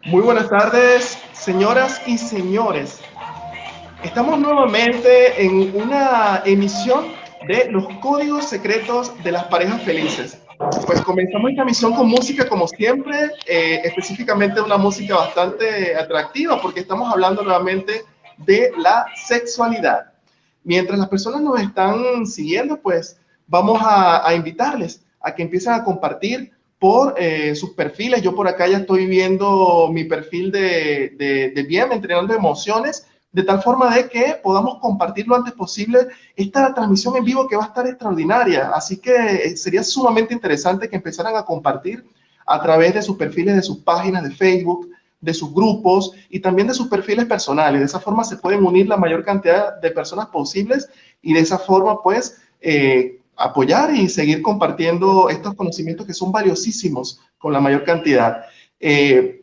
Muy buenas tardes, señoras y señores. Estamos nuevamente en una emisión de los códigos secretos de las parejas felices. Pues comenzamos esta emisión con música como siempre, específicamente una música bastante atractiva porque estamos hablando nuevamente de la sexualidad. Mientras las personas nos están siguiendo, pues vamos a invitarles a que empiecen a compartir por sus perfiles. Yo por acá ya estoy viendo mi perfil de BIEM, Entrenando Emociones, de tal forma de que podamos compartir lo antes posible esta transmisión en vivo que va a estar extraordinaria. Así que sería sumamente interesante que empezaran a compartir a través de sus perfiles, de sus páginas de Facebook, de sus grupos y también de sus perfiles personales. De esa forma se pueden unir la mayor cantidad de personas posibles y de esa forma pues apoyar y seguir compartiendo estos conocimientos que son valiosísimos con la mayor cantidad.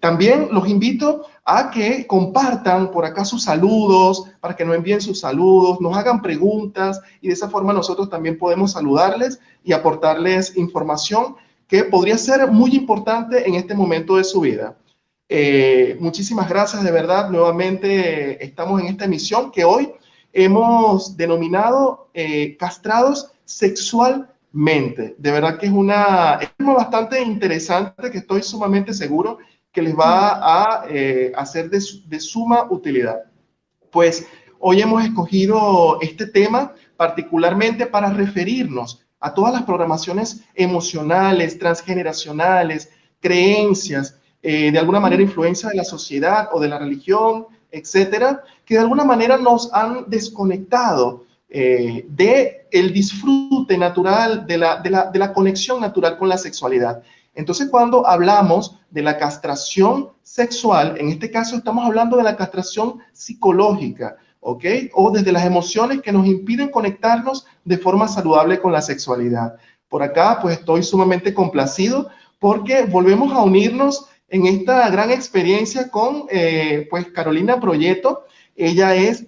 También los invito a que compartan por acá sus saludos, para que nos envíen sus saludos, nos hagan preguntas y de esa forma nosotros también podemos saludarles y aportarles información que podría ser muy importante en este momento de su vida. Muchísimas gracias, de verdad. Nuevamente estamos en esta emisión que hoy hemos denominado castrados sexualmente. De verdad que es un tema bastante interesante que estoy sumamente seguro que les va a ser de suma utilidad. Pues hoy hemos escogido este tema particularmente para referirnos a todas las programaciones emocionales, transgeneracionales, creencias, de alguna manera influencia de la sociedad o de la religión, etcétera, que de alguna manera nos han desconectado de el disfrute natural, de la conexión natural con la sexualidad. Entonces, cuando hablamos de la castración sexual, en este caso estamos hablando de la castración psicológica, ¿ok? O desde las emociones que nos impiden conectarnos de forma saludable con la sexualidad. Por acá, pues estoy sumamente complacido porque volvemos a unirnos en esta gran experiencia con pues Carolina Proyetto. Ella es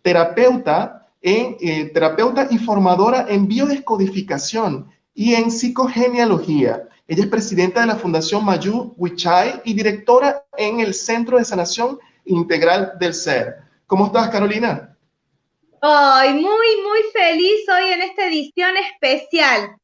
terapeuta y formadora en biodescodificación y en psicogenealogía. Ella es presidenta de la Fundación Mayu Wichai y directora en el Centro de Sanación Integral del Ser. ¿Cómo estás, Carolina? Ay, muy feliz hoy en esta edición especial.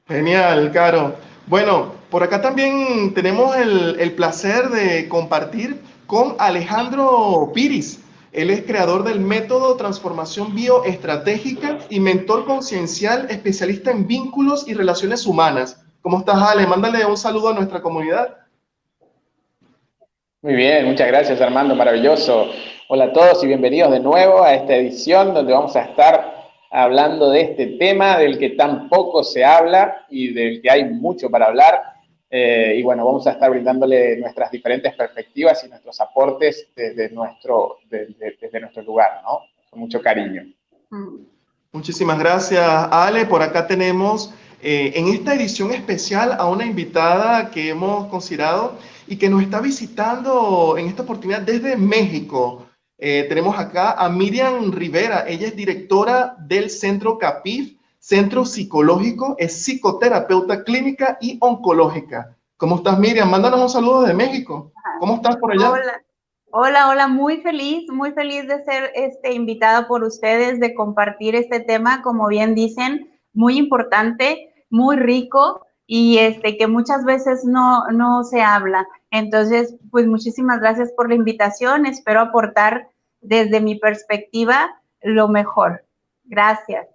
Genial, Caro. Bueno, por acá también tenemos el placer de compartir con Alejandro Piris. Él es creador del método Transformación Bioestratégica y mentor conciencial especialista en vínculos y relaciones humanas. ¿Cómo estás, Ale? Mándale un saludo a nuestra comunidad. Muy bien, muchas gracias Armando, maravilloso. Hola a todos y bienvenidos de nuevo a esta edición donde vamos a estar hablando de este tema del que tan poco se habla y del que hay mucho para hablar. Y bueno, vamos a estar brindándole nuestras diferentes perspectivas y nuestros aportes desde nuestro lugar, ¿no? Con mucho cariño. Muchísimas gracias, Ale. Por acá tenemos en esta edición especial a una invitada que hemos considerado y que nos está visitando en esta oportunidad desde México. Tenemos acá a Miriam Rivera. Ella es directora del Centro CAPIF, Centro Psicológico, es psicoterapeuta clínica y oncológica. ¿Cómo estás, Miriam? Mándanos un saludo desde México. ¿Cómo estás por allá? Hola, muy feliz de ser invitada por ustedes, de compartir este tema, como bien dicen, muy importante, muy rico y que muchas veces no se habla. Entonces, pues muchísimas gracias por la invitación, espero aportar desde mi perspectiva lo mejor. Gracias.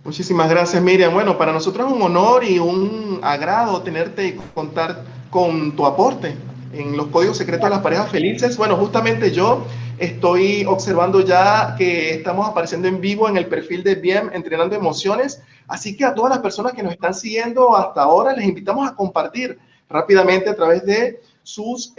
Muchísimas gracias, Miriam. Bueno, para nosotros es un honor y un agrado tenerte y contar con tu aporte en los códigos secretos de las parejas felices. Bueno, justamente yo estoy observando ya que estamos apareciendo en vivo en el perfil de BIEM Entrenando Emociones. Así que a todas las personas que nos están siguiendo hasta ahora, les invitamos a compartir rápidamente a través de sus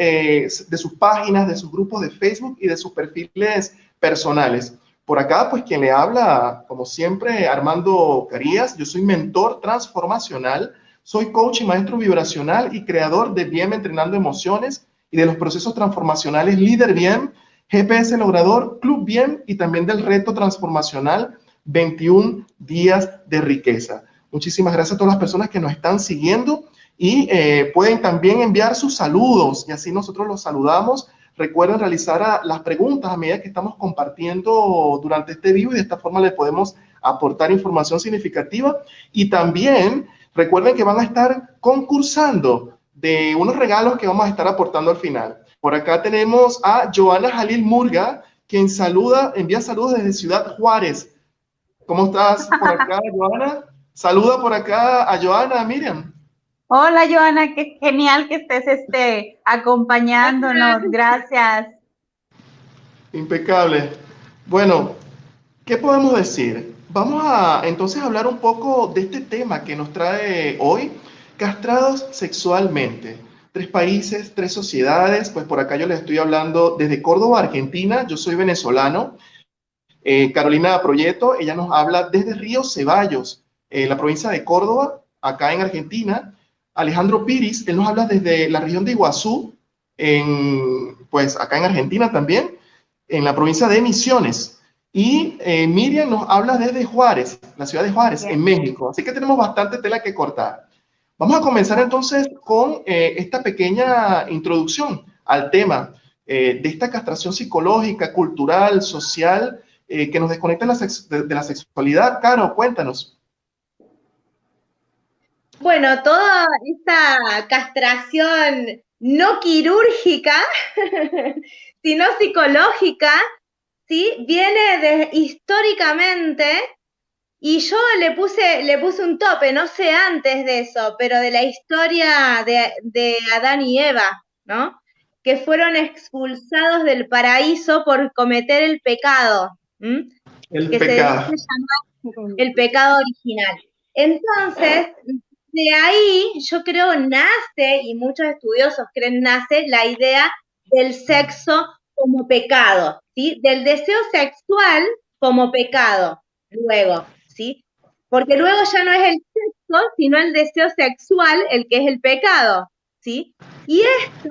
páginas, de sus grupos de Facebook y de sus perfiles personales. Por acá, pues quien le habla, como siempre, Armando Carías. Yo soy mentor transformacional, soy coach y maestro vibracional y creador de BIEM Entrenando Emociones y de los procesos transformacionales Líder BIEM, GPS Logrador, Club BIEM y también del reto transformacional 21 días de riqueza. Muchísimas gracias a todas las personas que nos están siguiendo y pueden también enviar sus saludos y así nosotros los saludamos. Recuerden realizar las preguntas a medida que estamos compartiendo durante este vivo y de esta forma le podemos aportar información significativa. Y también recuerden que van a estar concursando de unos regalos que vamos a estar aportando al final. Por acá tenemos a Joana Jalil Murga, quien envía saludos desde Ciudad Juárez. ¿Cómo estás por acá, Joana? Saluda por acá a Joana, Miriam. Hola, Joana, qué genial que estés acompañándonos. Gracias. Impecable. Bueno, ¿qué podemos decir? Vamos a entonces hablar un poco de este tema que nos trae hoy, castrados sexualmente. 3 países, 3 sociedades, pues por acá yo les estoy hablando desde Córdoba, Argentina. Yo soy venezolano. Carolina Proyecto, ella nos habla desde Río Ceballos, la provincia de Córdoba, acá en Argentina. Alejandro Piris, él nos habla desde la región de Iguazú, pues acá en Argentina también, en la provincia de Misiones. Y Miriam nos habla desde Juárez, la ciudad de Juárez, en México. Así que tenemos bastante tela que cortar. Vamos a comenzar entonces con esta pequeña introducción al tema de esta castración psicológica, cultural, social, que nos desconecta de la sexualidad. Caro, cuéntanos. Bueno, toda esta castración no quirúrgica, sino psicológica, ¿sí? Viene históricamente, y yo le puse un tope, no sé antes de eso, pero de la historia de Adán y Eva, ¿no? Que fueron expulsados del paraíso por cometer el pecado, que se dice llamar el pecado original. Entonces, de ahí yo creo nace, y muchos estudiosos creen nace, la idea del sexo como pecado, ¿sí? Del deseo sexual como pecado, luego, ¿sí? Porque luego ya no es el sexo, sino el deseo sexual el que es el pecado, ¿sí? Y esto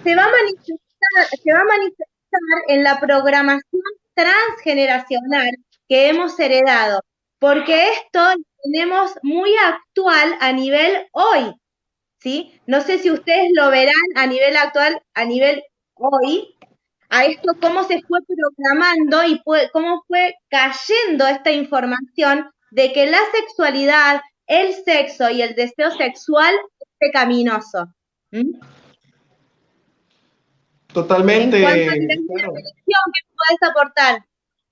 se va a manifestar en la programación transgeneracional que hemos heredado, porque esto lo tenemos muy actual a nivel hoy, ¿sí? No sé si ustedes lo verán a nivel actual, a nivel hoy, a esto cómo se fue programando y cómo fue cayendo esta información de que la sexualidad, el sexo y el deseo sexual es pecaminoso. Totalmente. En cuanto a la religión, ¿qué puedes aportar,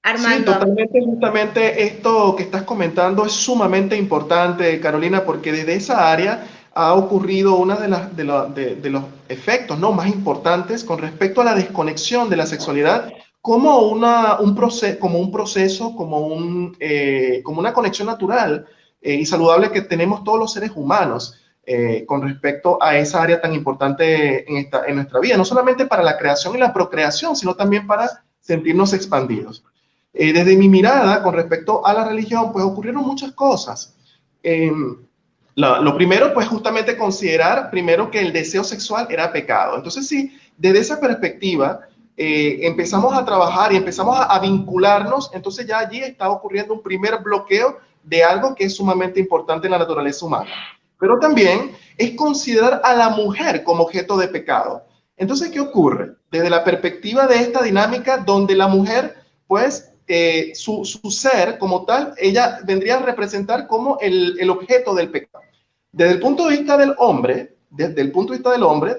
Armando? Sí, totalmente, justamente esto que estás comentando es sumamente importante, Carolina, porque desde esa área ha ocurrido uno de los efectos, ¿no?, más importantes con respecto a la desconexión de la sexualidad como un proceso, como una conexión natural y saludable que tenemos todos los seres humanos con respecto a esa área tan importante en nuestra vida, no solamente para la creación y la procreación, sino también para sentirnos expandidos. Desde mi mirada con respecto a la religión, pues ocurrieron muchas cosas. Lo primero, pues justamente considerar primero que el deseo sexual era pecado. Entonces sí, desde esa perspectiva empezamos a trabajar y empezamos a vincularnos, entonces ya allí está ocurriendo un primer bloqueo de algo que es sumamente importante en la naturaleza humana. Pero también es considerar a la mujer como objeto de pecado. Entonces, ¿qué ocurre? Desde la perspectiva de esta dinámica donde la mujer, pues, su ser como tal, ella vendría a representar como el objeto del pecado. Desde el punto de vista del hombre,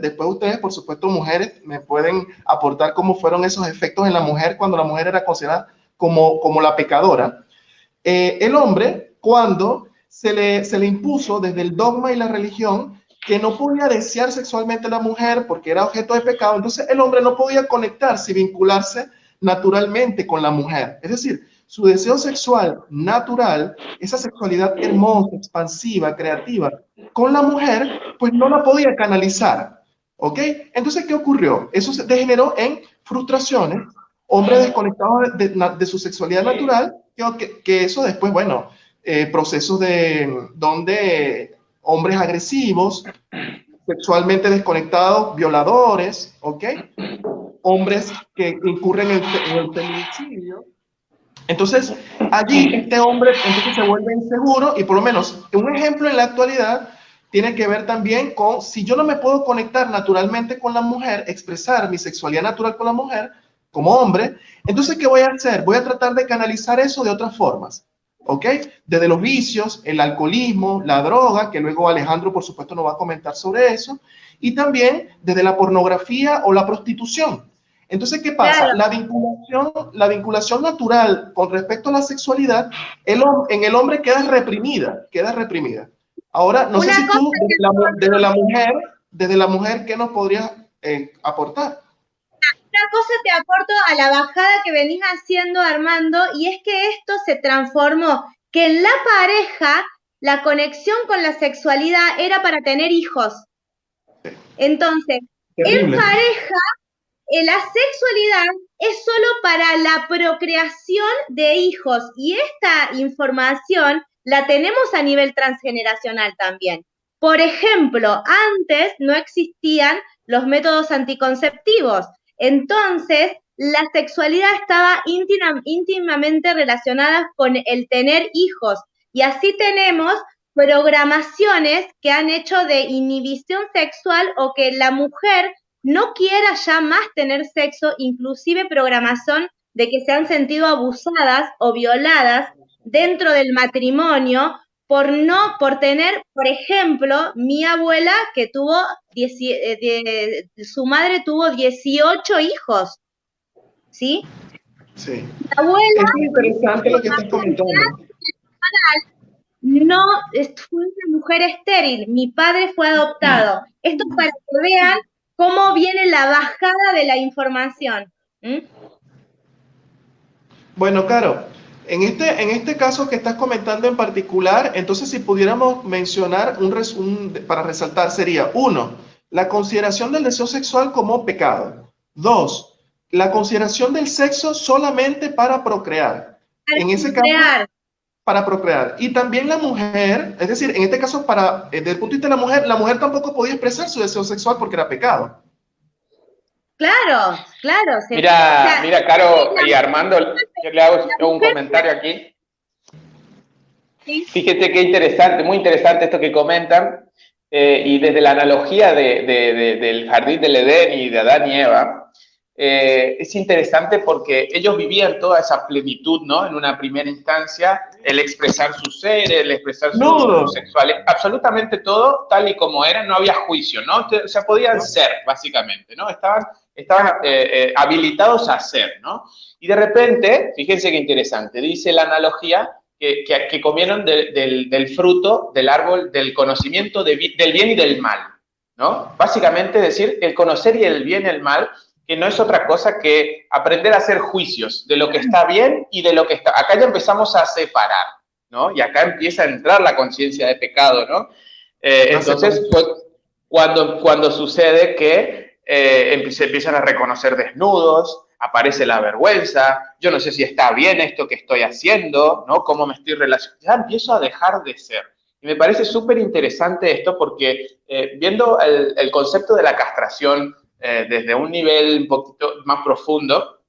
después ustedes, por supuesto, mujeres, me pueden aportar cómo fueron esos efectos en la mujer cuando la mujer era considerada como la pecadora. El hombre, cuando se le impuso desde el dogma y la religión que no podía desear sexualmente a la mujer porque era objeto de pecado, entonces el hombre no podía conectarse y vincularse naturalmente con la mujer. Es decir, su deseo sexual natural, esa sexualidad hermosa, expansiva, creativa, con la mujer, pues no la podía canalizar. ¿Ok? Entonces, ¿qué ocurrió? Eso se degeneró en frustraciones, hombres desconectados de su sexualidad natural, que eso después, bueno, procesos donde hombres agresivos, sexualmente desconectados, violadores, ¿ok? Hombres que incurren en el feminicidio. Entonces, allí este hombre entonces se vuelve inseguro y por lo menos un ejemplo en la actualidad tiene que ver también con, si yo no me puedo conectar naturalmente con la mujer, expresar mi sexualidad natural con la mujer, como hombre, entonces, ¿qué voy a hacer? Voy a tratar de canalizar eso de otras formas, ¿ok? Desde los vicios, el alcoholismo, la droga, que luego Alejandro, por supuesto, nos va a comentar sobre eso, y también desde la pornografía o la prostitución. Entonces, ¿qué pasa? Claro. La vinculación natural con respecto a la sexualidad en el hombre queda reprimida, queda reprimida. Ahora, no sé Una si cosa tú, que desde la mujer, ¿qué nos podrías aportar? Una cosa te aporto a la bajada que venís haciendo, Armando, y es que esto se transformó, que en la pareja la conexión con la sexualidad era para tener hijos. Entonces, en Terrible. pareja, la sexualidad es solo para la procreación de hijos, y esta información la tenemos a nivel transgeneracional también. Por ejemplo, antes no existían los métodos anticonceptivos. Entonces, la sexualidad estaba íntimamente relacionada con el tener hijos. Y así tenemos programaciones que han hecho de inhibición sexual o que la mujer no quiera ya más tener sexo, inclusive programación de que se han sentido abusadas o violadas dentro del matrimonio por tener, por ejemplo, mi abuela que tuvo, su madre tuvo 18 hijos, ¿sí? Sí. Mi abuela, Es interesante lo que estás comentando. no, fue una mujer estéril, mi padre fue adoptado. Esto es para que vean cómo viene la bajada de la información. ¿Mm? Bueno, Caro, en este caso que estás comentando en particular, entonces si pudiéramos mencionar para resaltar sería, uno, la consideración del deseo sexual como pecado. Dos, la consideración del sexo solamente para procrear. En ese caso, para procrear. Y también la mujer, es decir, en este caso, desde el punto de vista de la mujer tampoco podía expresar su deseo sexual porque era pecado. Claro. Mira, Caro y Armando, yo le hago un comentario aquí. Sí. Fíjate qué interesante, muy interesante esto que comentan, y desde la analogía del jardín del Edén y de Adán y Eva, es interesante porque ellos vivían toda esa plenitud, ¿no? En una primera instancia, el expresar su ser, el expresar su sexualidad, absolutamente todo tal y como era, no había juicio, ¿no? O sea, podían ser, básicamente, ¿no? Estaban habilitados a ser, ¿no? Y de repente, fíjense qué interesante, dice la analogía que comieron del fruto del árbol del conocimiento del bien y del mal, ¿no? Básicamente decir, el conocer y el bien y el mal, que no es otra cosa que aprender a hacer juicios de lo que está bien y de lo que está... Acá ya empezamos a separar, ¿no? Y acá empieza a entrar la conciencia de pecado, ¿no? Entonces, cuando sucede que se empiezan a reconocer desnudos, aparece la vergüenza, yo no sé si está bien esto que estoy haciendo, ¿no? ¿Cómo me estoy relacionando? Ya empiezo a dejar de ser. Y me parece súper interesante esto porque viendo el concepto de la castración desde un nivel un poquito más profundo,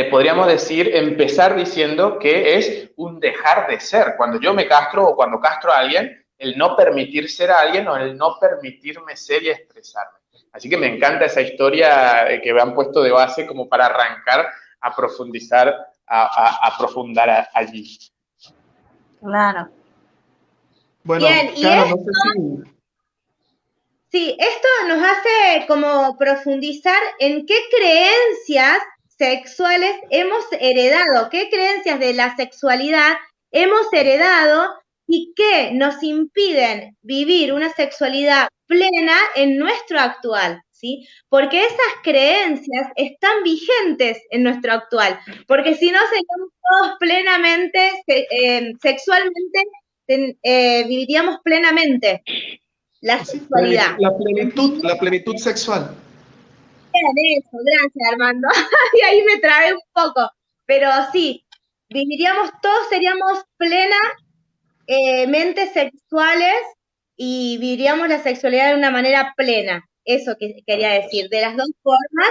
podríamos empezar diciendo que es un dejar de ser. Cuando yo me castro o cuando castro a alguien, el no permitir ser a alguien o el no permitirme ser y expresarme. Así que me encanta esa historia que me han puesto de base como para arrancar a profundizar, a profundar allí. Claro. Bueno, bien, y claro, esto, no sé si... sí, esto nos hace como profundizar en qué creencias sexuales hemos heredado, qué creencias de la sexualidad hemos heredado y qué nos impiden vivir una sexualidad plena en nuestro actual, ¿sí? Porque esas creencias están vigentes en nuestro actual, porque si no seríamos todos plenamente, sexualmente, viviríamos plenamente la sexualidad. La plenitud sexual. Bien, eso, gracias Armando. Y ahí me trabé un poco. Pero sí, viviríamos, todos seríamos plenamente sexuales y viviríamos la sexualidad de una manera plena. Eso que quería decir, de las dos formas,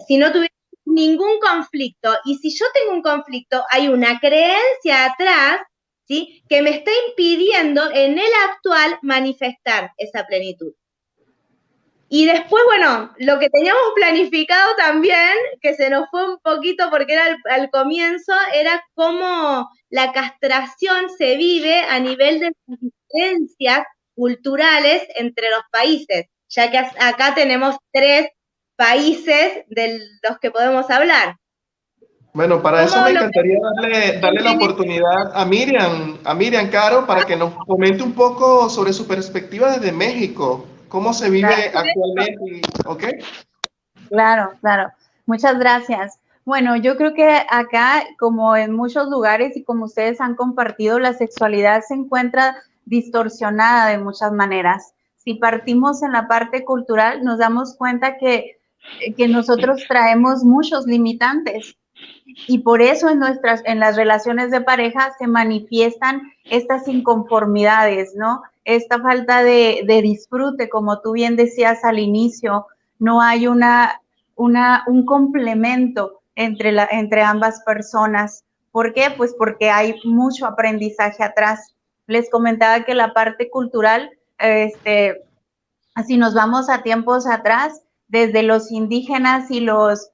si no tuviera ningún conflicto. Y si yo tengo un conflicto, hay una creencia atrás, ¿sí? Que me está impidiendo en el actual manifestar esa plenitud. Y después, bueno, lo que teníamos planificado también, que se nos fue un poquito porque era al comienzo, era cómo la castración se vive a nivel de diferencias culturales entre los países, ya que acá tenemos 3 países de los que podemos hablar. Bueno, para eso me encantaría darle la oportunidad a Miriam Caro, para que nos comente un poco sobre su perspectiva desde México, cómo se vive actualmente, ¿ok? Claro, claro. Muchas gracias. Bueno, yo creo que acá, como en muchos lugares y como ustedes han compartido, la sexualidad se encuentra distorsionada de muchas maneras. Si partimos en la parte cultural, nos damos cuenta que nosotros traemos muchos limitantes y por eso en las relaciones de pareja se manifiestan estas inconformidades, ¿no? Esta falta de disfrute, como tú bien decías al inicio, no hay un complemento entre ambas personas. ¿Por qué? Pues porque hay mucho aprendizaje atrás. Les comentaba que la parte cultural, si nos vamos a tiempos atrás, desde los indígenas y los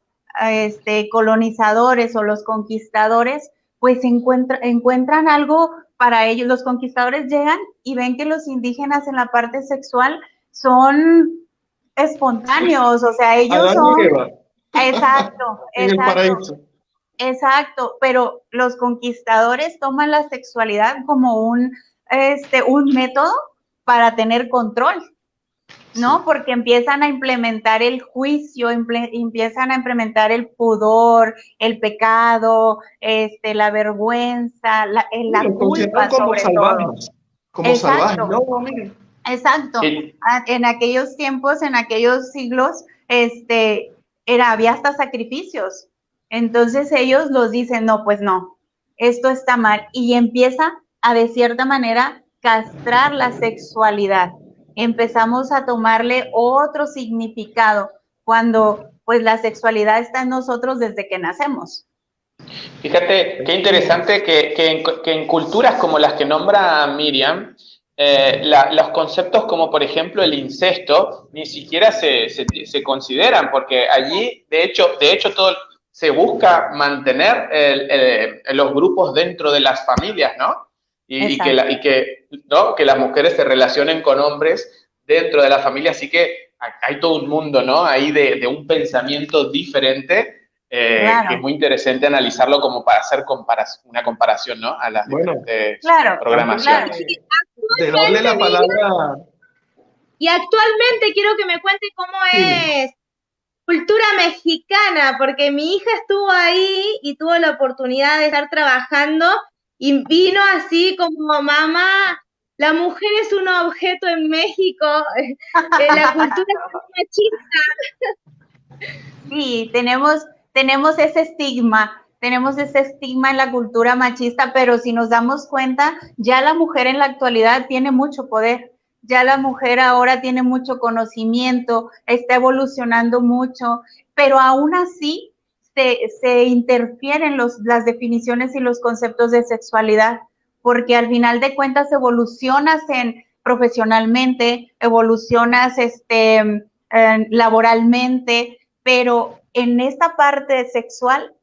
colonizadores o los conquistadores, pues encuentran algo para ellos. Los conquistadores llegan y ven que los indígenas en la parte sexual son espontáneos, o sea, ellos son... Exacto, en el paraíso. Exacto, pero los conquistadores toman la sexualidad como un método para tener control, ¿no? Sí. Porque empiezan a implementar el juicio, empiezan a implementar el pudor, el pecado, la vergüenza, la culpa sobre salvajes, todo. Como salvajes, no, mire. Exacto. Sí. En aquellos tiempos, en aquellos siglos, había hasta sacrificios. Entonces ellos los dicen, no, pues no, esto está mal. Y empieza a, de cierta manera, castrar la sexualidad. Empezamos a tomarle otro significado cuando pues la sexualidad está en nosotros desde que nacemos. Fíjate, qué interesante que en culturas como las que nombra Miriam, los conceptos como por ejemplo el incesto ni siquiera se consideran, porque allí de hecho todo se busca mantener los grupos dentro de las familias, ¿no? Y que las mujeres se relacionen con hombres dentro de la familia, así que hay todo un mundo, ¿no? Ahí de un pensamiento diferente. Claro. Que es muy interesante analizarlo como para hacer una comparación, ¿no? A las diferentes programaciones. De darle la palabra. Y actualmente quiero que me cuente cómo es cultura mexicana, porque mi hija estuvo ahí y tuvo la oportunidad de estar trabajando y vino así como mamá. La mujer es un objeto en México, la cultura machista. Sí, tenemos ese estigma en la cultura machista, pero si nos damos cuenta, ya la mujer en la actualidad tiene mucho poder, ya la mujer ahora tiene mucho conocimiento, está evolucionando mucho, pero aún así se interfieren las definiciones y los conceptos de sexualidad, porque al final de cuentas evolucionas profesionalmente, evolucionas laboralmente, pero en esta parte sexual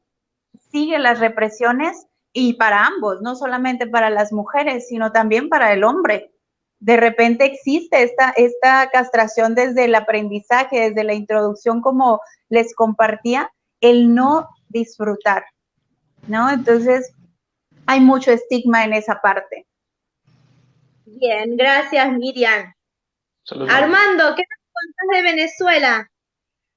siguen las represiones y para ambos, no solamente para las mujeres, sino también para el hombre. De repente existe esta castración desde el aprendizaje, desde la introducción, como les compartía, el no disfrutar, ¿no? Entonces, hay mucho estigma en esa parte. Bien, gracias, Miriam. Saludos. Armando, ¿qué nos contás de Venezuela?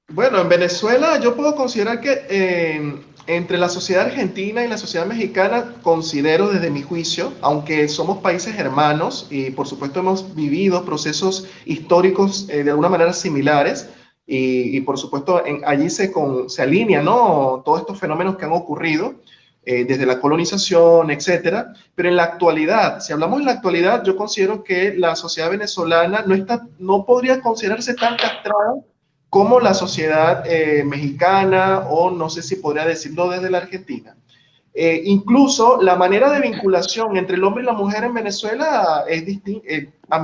Bueno, en Venezuela yo puedo considerar que entre la sociedad argentina y la sociedad mexicana, considero desde mi juicio, aunque somos países hermanos y por supuesto hemos vivido procesos históricos de alguna manera similares y por supuesto allí se alinean, ¿no?, todos estos fenómenos que han ocurrido desde la colonización, etcétera. Pero en la actualidad, si hablamos en la actualidad, yo considero que la sociedad venezolana no podría considerarse tan castrada como la sociedad mexicana, o no sé si podría decirlo desde la Argentina. Incluso la manera de vinculación entre el hombre y la mujer en Venezuela es distinta,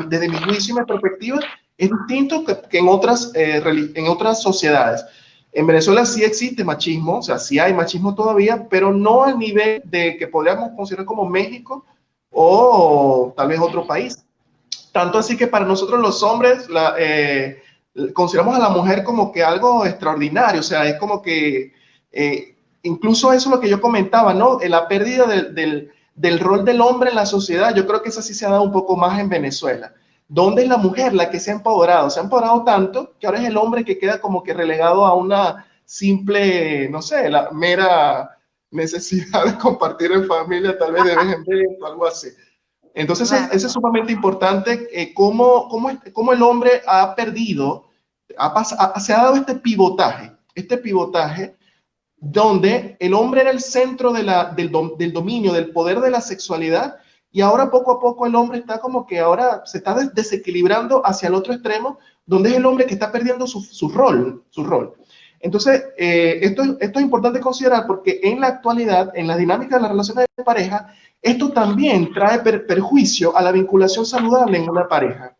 desde mi juicio y mi perspectiva, es distinto que en otras sociedades. En Venezuela sí existe machismo, o sea, sí hay machismo todavía, pero no al nivel de que podríamos considerar como México o tal vez otro país. Tanto así que para nosotros los hombres consideramos a la mujer como que algo extraordinario, o sea, es como que incluso eso es lo que yo comentaba, ¿no? La pérdida del rol del hombre en la sociedad, yo creo que eso sí se ha dado un poco más en Venezuela. ¿Dónde es la mujer la que se ha empoderado? Se ha empoderado tanto que ahora es el hombre que queda como que relegado a una simple, no sé, la mera necesidad de compartir en familia, tal vez de vez en vez o algo así. Entonces, Claro. eso es sumamente importante, cómo el hombre ha perdido, se ha dado este pivotaje donde el hombre era el centro del dominio, del poder de la sexualidad, y ahora poco a poco el hombre está como que ahora se está desequilibrando hacia el otro extremo, donde es el hombre que está perdiendo su rol. Entonces, esto es importante considerar porque en la actualidad, en la dinámica de las relaciones de pareja, esto también trae perjuicio a la vinculación saludable en una pareja.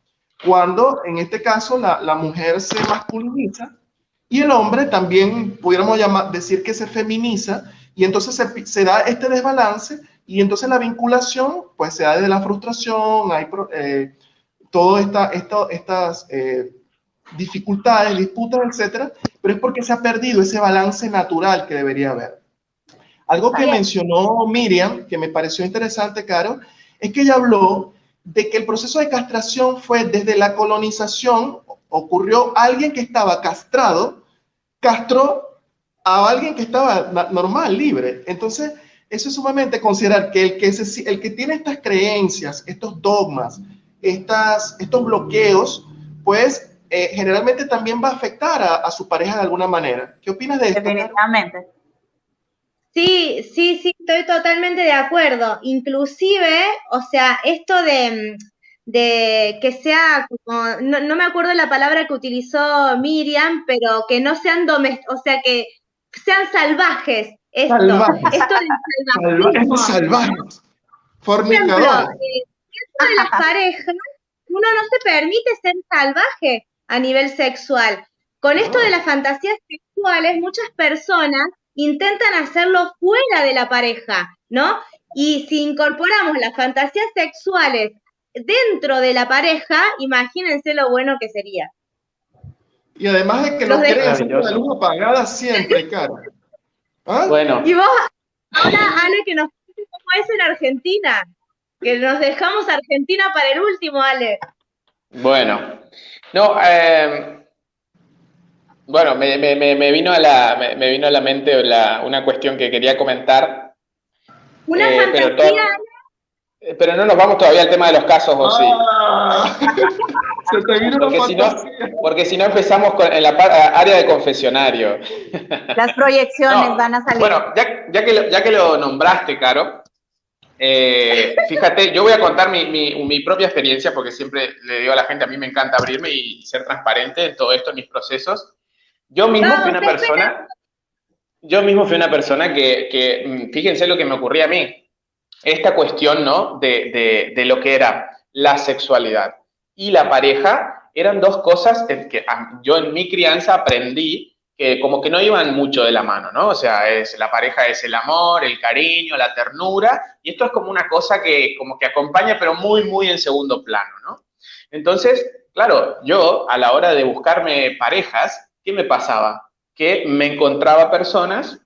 Cuando, en este caso, la mujer se masculiniza y el hombre también, pudiéramos decir que se feminiza, y entonces se da este desbalance, y entonces la vinculación, pues se da desde la frustración, hay todas estas dificultades, disputas, etcétera, pero es porque se ha perdido ese balance natural que debería haber. Algo que mencionó Miriam, que me pareció interesante, Caro, es que ella habló de que el proceso de castración fue desde la colonización, ocurrió alguien que estaba castrado, castró a alguien que estaba normal, libre. Entonces, eso es sumamente considerar que el que tiene estas creencias, estos dogmas, estos bloqueos, pues generalmente también va a afectar a su pareja de alguna manera. ¿Qué opinas de esto? Definitivamente. Sí, estoy totalmente de acuerdo. Inclusive, o sea, esto de que sea como, no me acuerdo la palabra que utilizó Miriam, pero que no sean o sea, que sean salvajes. Esto del salvajismo. Salvajes, Por ejemplo, fornicadores. dentro de las parejas, uno no se permite ser salvaje a nivel sexual. Con esto de las fantasías sexuales, muchas personas intentan hacerlo fuera de la pareja, ¿no? Y si incorporamos las fantasías sexuales dentro de la pareja, imagínense lo bueno que sería. Y además de que no quieren hacer la luz apagada siempre, Caro. ¿Ah? Bueno. Y vos, ahora, Ale, que nos cuentes cómo es en Argentina, que nos dejamos Argentina para el último, Ale. Bueno, no, bueno, me vino a la mente una cuestión que quería comentar. Una fantasía. Pero no nos vamos todavía al tema de los casos, ¿o sí? Se te vino porque si no empezamos en la área de confesionario. Las proyecciones van a salir. Bueno, ya que lo nombraste, Caro, fíjate, yo voy a contar mi propia experiencia, porque siempre le digo a la gente, a mí me encanta abrirme y ser transparente en todo esto, en mis procesos. Yo mismo fui una persona que fíjense lo que me ocurría a mí. Esta cuestión, ¿no? De lo que era la sexualidad y la pareja eran dos cosas que yo en mi crianza aprendí que como que no iban mucho de la mano, ¿no? O sea, la pareja es el amor, el cariño, la ternura, y esto es como una cosa que como que acompaña, pero muy, muy en segundo plano, ¿no? Entonces, claro, yo a la hora de buscarme parejas, ¿qué me pasaba? Que me encontraba parejas,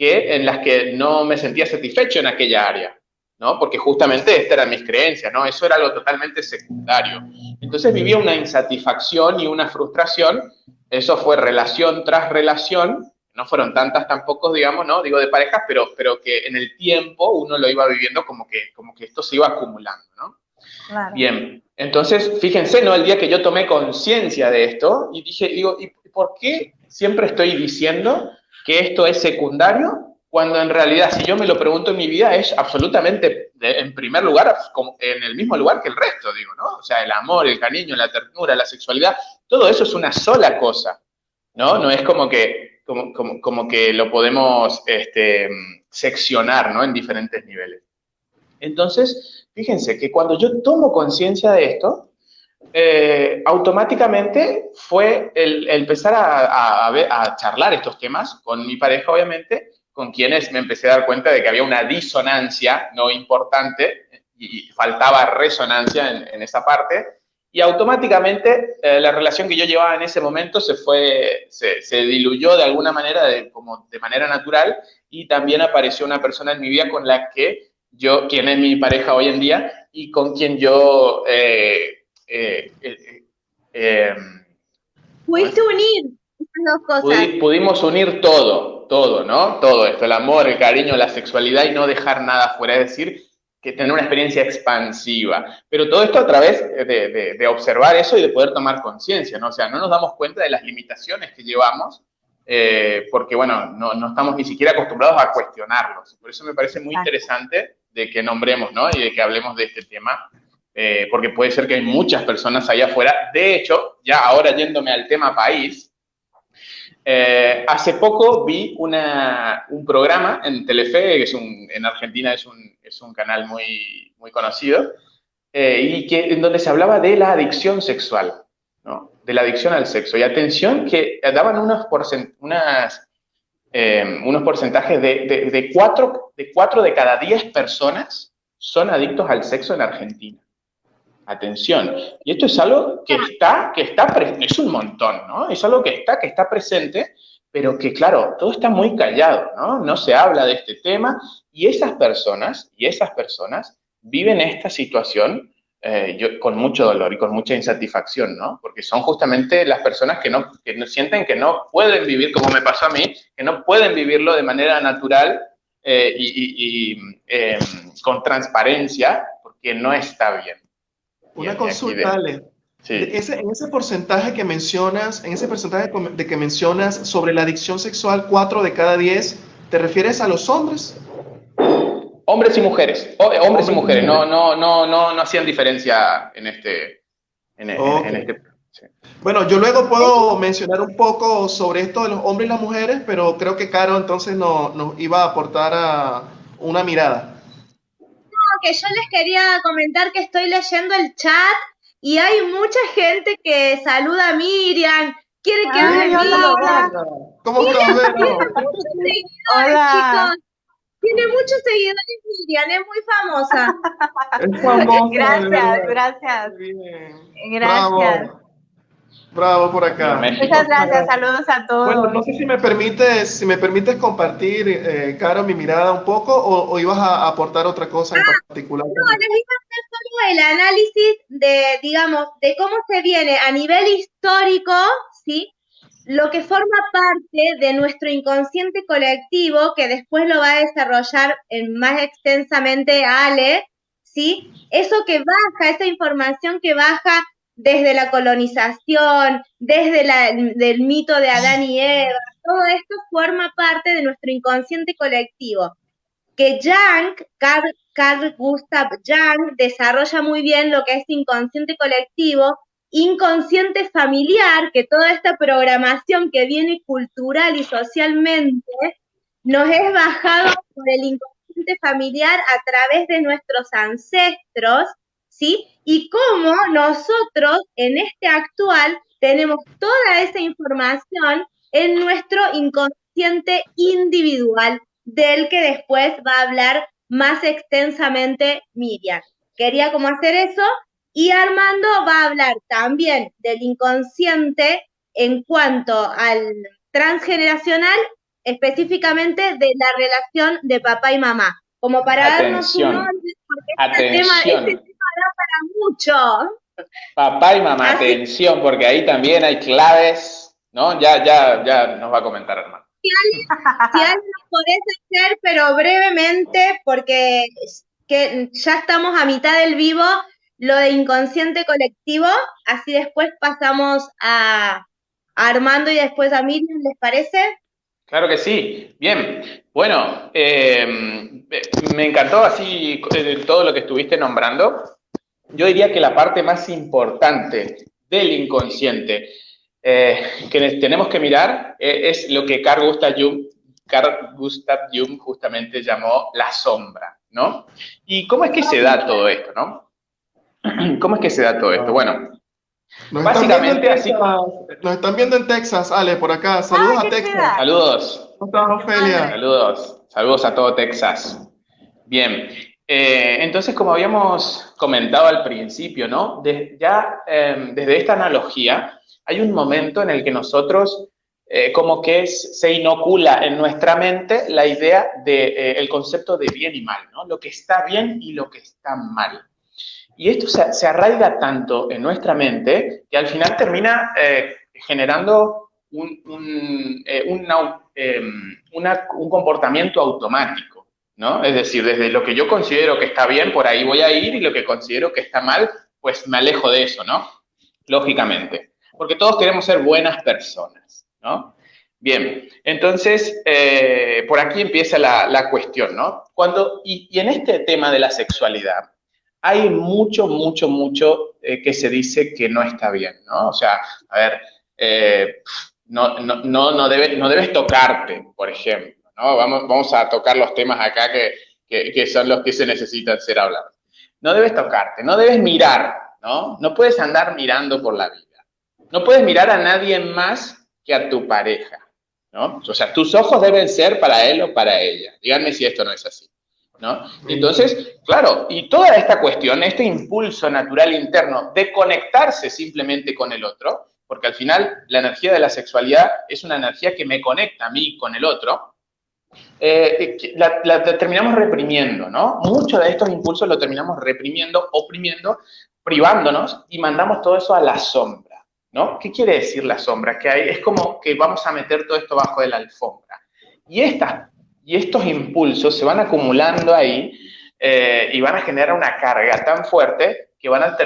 en las que no me sentía satisfecho en aquella área, ¿no? Porque justamente estas eran mis creencias, ¿no? Eso era algo totalmente secundario. Entonces vivía una insatisfacción y una frustración. Eso fue relación tras relación, no fueron tantas tampoco, digamos, ¿no? Digo de parejas, pero que en el tiempo uno lo iba viviendo como que esto se iba acumulando, ¿no? Claro. Bien, entonces fíjense, ¿no? El día que yo tomé conciencia de esto y digo, ¿y por qué siempre estoy diciendo que esto es secundario, cuando en realidad, si yo me lo pregunto en mi vida, es absolutamente, en primer lugar, en el mismo lugar que el resto, digo, ¿no? O sea, el amor, el cariño, la ternura, la sexualidad, todo eso es una sola cosa, ¿no? No es como que como que lo podemos seccionar, ¿no? En diferentes niveles. Entonces, fíjense que cuando yo tomo conciencia de esto, automáticamente fue el empezar a charlar estos temas con mi pareja, obviamente, con quienes me empecé a dar cuenta de que había una disonancia no importante y faltaba resonancia en esa parte, y automáticamente la relación que yo llevaba en ese momento se diluyó de alguna manera, como de manera natural, y también apareció una persona en mi vida con la que quien es mi pareja hoy en día, y con quien yo pudiste unir esas dos cosas. Pudimos unir todo, ¿no? Todo esto, el amor, el cariño, la sexualidad y no dejar nada fuera, es decir, que tener una experiencia expansiva. Pero todo esto a través de observar eso y de poder tomar conciencia, ¿no? O sea, no nos damos cuenta de las limitaciones que llevamos, porque, bueno, no estamos ni siquiera acostumbrados a cuestionarlos. Por eso me parece muy interesante de que nombremos, ¿no? Y de que hablemos de este tema, porque puede ser que hay muchas personas allá afuera. De hecho, ya ahora yéndome al tema país, hace poco vi un programa en Telefe, que en Argentina es un canal muy, muy conocido, en donde se hablaba de la adicción sexual, ¿no? De la adicción al sexo. Y atención que daban unos porcentajes de 4 de cada 10 personas son adictos al sexo en Argentina. Atención. Y esto es algo que está es un montón, ¿no? Es algo que está presente, pero que, claro, todo está muy callado, ¿no? No se habla de este tema, y esas personas viven esta situación con mucho dolor y con mucha insatisfacción, ¿no? Porque son justamente las personas que no sienten que no pueden vivir, como me pasó a mí, que no pueden vivirlo de manera natural con transparencia, porque no está bien. Una consulta, Ale. Sí. En ese porcentaje que mencionas, que mencionas sobre la adicción sexual, 4 de cada 10, ¿te refieres a los hombres? Hombres y mujeres. Hombres y mujeres. No hacían diferencia en este. Sí. Bueno, yo luego puedo mencionar un poco sobre esto de los hombres y las mujeres, pero creo que Caro entonces nos iba a aportar una mirada. Que yo les quería comentar que estoy leyendo el chat y hay mucha gente que saluda a Miriam, quiere que hable Miriam. ¿Cómo estás, Vero? Tiene muchos seguidores, chicos. Tiene muchos seguidores Miriam, es muy famosa. Es famosa. Gracias. Bien. Gracias. Bravo por acá. Muchas gracias, saludos a todos. Bueno, no sé si me permites compartir, Caro, mi mirada un poco, o ibas a aportar otra cosa en particular. No, les iba a hacer solo el análisis de cómo se viene a nivel histórico, ¿sí? Lo que forma parte de nuestro inconsciente colectivo, que después lo va a desarrollar más extensamente Ale, ¿sí? Eso que baja, esa información que baja desde la colonización, desde del mito de Adán y Eva, todo esto forma parte de nuestro inconsciente colectivo, que Carl Gustav Jung desarrolla muy bien lo que es inconsciente colectivo, inconsciente familiar, que toda esta programación que viene cultural y socialmente nos es bajado por el inconsciente familiar a través de nuestros ancestros, ¿sí? Y cómo nosotros en este actual tenemos toda esa información en nuestro inconsciente individual, del que después va a hablar más extensamente Miriam. Quería como hacer eso, y Armando va a hablar también del inconsciente en cuanto al transgeneracional, específicamente de la relación de papá y mamá, como para darnos un orden, porque este tema da para mucho. Papá y mamá, atención, porque ahí también hay claves, ¿no? Ya nos va a comentar, hermano. Si alguien lo podés hacer, pero brevemente, porque ya estamos a mitad del vivo, lo de inconsciente colectivo, así después pasamos a Armando y después a Miriam, ¿les parece? Claro que sí. Bien. Bueno, me encantó así todo lo que estuviste nombrando. Yo diría que la parte más importante del inconsciente que tenemos que mirar es lo que Carl Gustav Jung justamente llamó la sombra, ¿no? ¿Y cómo es que se da todo esto, no? ¿Cómo es que se da todo esto? Bueno, básicamente así. Nos están viendo en Texas, Ale, por acá. Saludos a Texas. Saludos. ¿Cómo estás, Ofelia? Saludos a todo Texas. Bien, entonces como habíamos comentado al principio, ¿no? Desde esta analogía hay un momento en el que nosotros como que se inocula en nuestra mente la idea del concepto de bien y mal, ¿no? Lo que está bien y lo que está mal. Y esto se arraiga tanto en nuestra mente que al final termina generando un comportamiento automático, ¿no? Es decir, desde lo que yo considero que está bien, por ahí voy a ir, y lo que considero que está mal, pues me alejo de eso, ¿no? Lógicamente, porque todos queremos ser buenas personas, ¿no? Bien, entonces, por aquí empieza la cuestión, ¿no? Y en este tema de la sexualidad, hay mucho que se dice que no está bien, ¿no? O sea, a ver, no debes tocarte, por ejemplo, ¿no? Vamos a tocar los temas acá que son los que se necesitan ser hablados. No debes tocarte, no debes mirar, ¿no? No puedes andar mirando por la vida. No puedes mirar a nadie más que a tu pareja, ¿no? O sea, tus ojos deben ser para él o para ella. Díganme si esto no es así, ¿no? Entonces, claro, y toda esta cuestión, este impulso natural interno de conectarse simplemente con el otro, porque al final la energía de la sexualidad es una energía que me conecta a mí con el otro, la terminamos reprimiendo, ¿no? Muchos de estos impulsos lo terminamos reprimiendo, oprimiendo, privándonos, y mandamos todo eso a la sombra, ¿no? ¿Qué quiere decir la sombra? Que es como que vamos a meter todo esto bajo de la alfombra. Y estos impulsos se van acumulando ahí y van a generar una carga tan fuerte que van a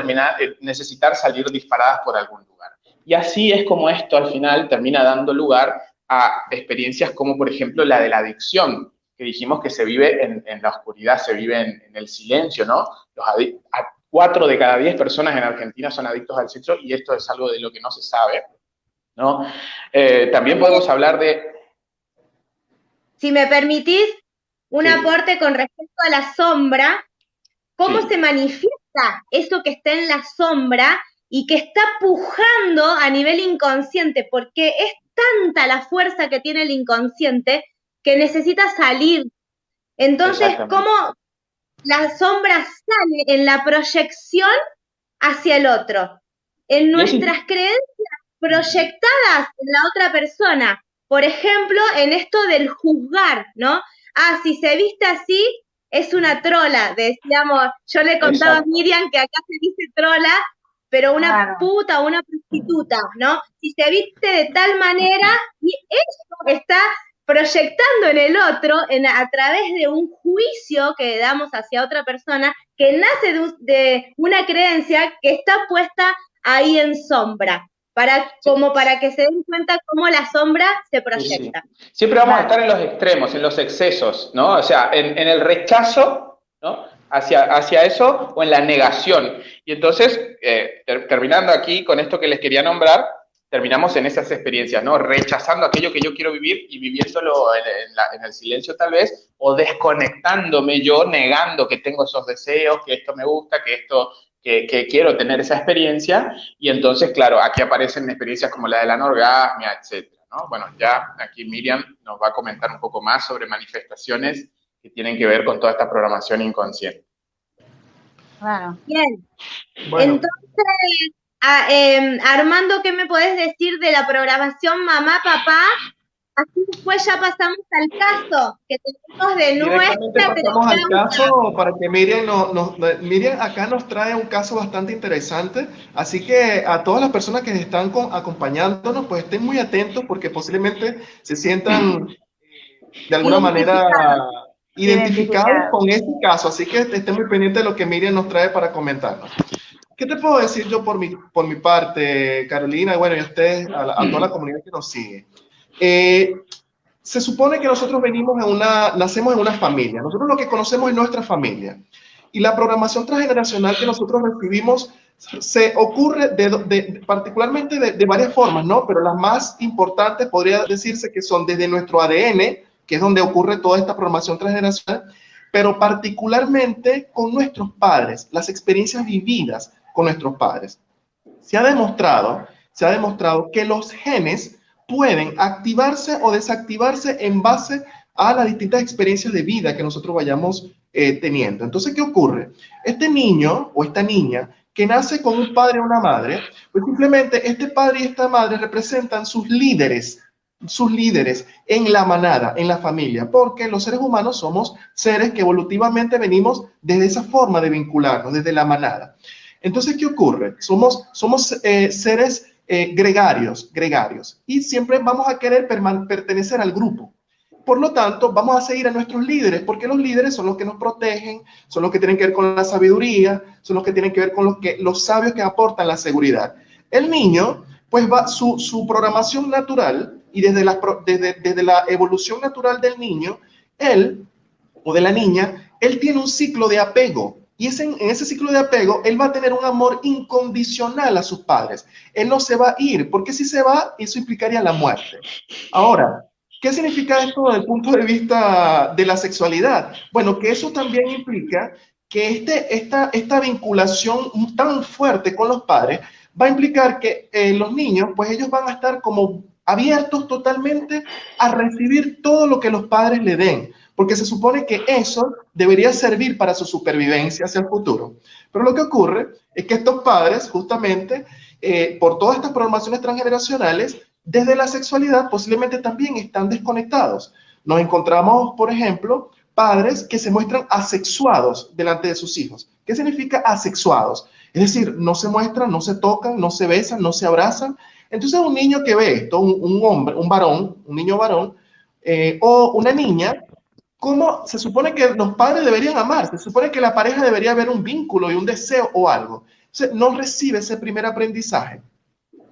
necesitar salir disparadas por algún lugar. Y así es como esto al final termina dando lugar a experiencias como, por ejemplo, la de la adicción, que dijimos que se vive en la oscuridad, se vive en el silencio, ¿no? 4 de cada 10 personas en Argentina son adictos al sexo, y esto es algo de lo que no se sabe, ¿no? También podemos hablar de... Si me permitís un aporte con respecto a la sombra, ¿cómo se manifiesta eso que está en la sombra y que está pujando a nivel inconsciente? Porque es tanta la fuerza que tiene el inconsciente que necesita salir. Entonces, ¿cómo la sombra sale en la proyección hacia el otro? En nuestras creencias proyectadas en la otra persona. Por ejemplo, en esto del juzgar, ¿no? Ah, si se viste así, es una trola, decíamos. Yo le contaba a Miriam que acá se dice trola, pero una puta o una prostituta, ¿no? Si se viste de tal manera, y eso está proyectando en el otro a través de un juicio que damos hacia otra persona que nace de una creencia que está puesta ahí en sombra. Como para que se den cuenta cómo la sombra se proyecta. Sí. Siempre vamos a estar en los extremos, en los excesos, ¿no? O sea, en el rechazo, ¿no? Hacia eso, o en la negación. Y entonces, terminando aquí con esto que les quería nombrar, terminamos en esas experiencias, ¿no? Rechazando aquello que yo quiero vivir y viviéndolo en el silencio tal vez, o desconectándome yo, negando que tengo esos deseos, que esto me gusta, que quiero tener esa experiencia. Y entonces, claro, aquí aparecen experiencias como la de la anorgasmia, etcétera, ¿no? Bueno, ya aquí Miriam nos va a comentar un poco más sobre manifestaciones que tienen que ver con toda esta programación inconsciente. Claro. Bien. Bueno. Entonces, Armando, ¿qué me podés decir de la programación mamá-papá? Así después ya pasamos al caso que tenemos de nuestra... Pasamos al caso para que Miriam Miriam acá nos trae un caso bastante interesante, así que a todas las personas que están acompañándonos, pues estén muy atentos porque posiblemente se sientan de alguna manera identificados con este caso, así que estén muy pendientes de lo que Miriam nos trae para comentarnos. ¿Qué te puedo decir yo por mi parte, Carolina? Bueno, y a ustedes, a toda la comunidad que nos sigue. Se supone que nosotros nacemos en una familia. Nosotros lo que conocemos es nuestra familia. Y la programación transgeneracional que nosotros recibimos se ocurre particularmente de varias formas, ¿no? Pero las más importantes podría decirse que son desde nuestro ADN, que es donde ocurre toda esta programación transgeneracional, pero particularmente con nuestros padres, las experiencias vividas con nuestros padres. Se ha demostrado que los genes pueden activarse o desactivarse en base a las distintas experiencias de vida que nosotros vayamos teniendo. Entonces, ¿qué ocurre? Este niño o esta niña que nace con un padre o una madre, pues simplemente este padre y esta madre representan sus líderes en la manada, en la familia, porque los seres humanos somos seres que evolutivamente venimos desde esa forma de vincularnos, desde la manada. Entonces, ¿qué ocurre? Somos seres gregarios, y siempre vamos a querer pertenecer al grupo. Por lo tanto, vamos a seguir a nuestros líderes, porque los líderes son los que nos protegen, son los que tienen que ver con la sabiduría, son los que tienen que ver con los sabios que aportan la seguridad. El niño, pues su programación natural, y desde la evolución natural del niño, él o de la niña, él tiene un ciclo de apego. Y en ese ciclo de apego, él va a tener un amor incondicional a sus padres. Él no se va a ir, porque si se va, eso implicaría la muerte. Ahora, ¿qué significa esto desde el punto de vista de la sexualidad? Bueno, que eso también implica que esta vinculación tan fuerte con los padres va a implicar que los niños, pues ellos van a estar como abiertos totalmente a recibir todo lo que los padres le den, porque se supone que eso debería servir para su supervivencia hacia el futuro. Pero lo que ocurre es que estos padres, justamente, por todas estas programaciones transgeneracionales, desde la sexualidad posiblemente también están desconectados. Nos encontramos, por ejemplo, padres que se muestran asexuados delante de sus hijos. ¿Qué significa asexuados? Es decir, no se muestran, no se tocan, no se besan, no se abrazan. Entonces un niño que ve esto, un hombre, un varón, un niño varón, o una niña, ¿cómo se supone que los padres deberían amarse? Se supone que la pareja debería haber un vínculo y un deseo o algo. Entonces no recibe ese primer aprendizaje.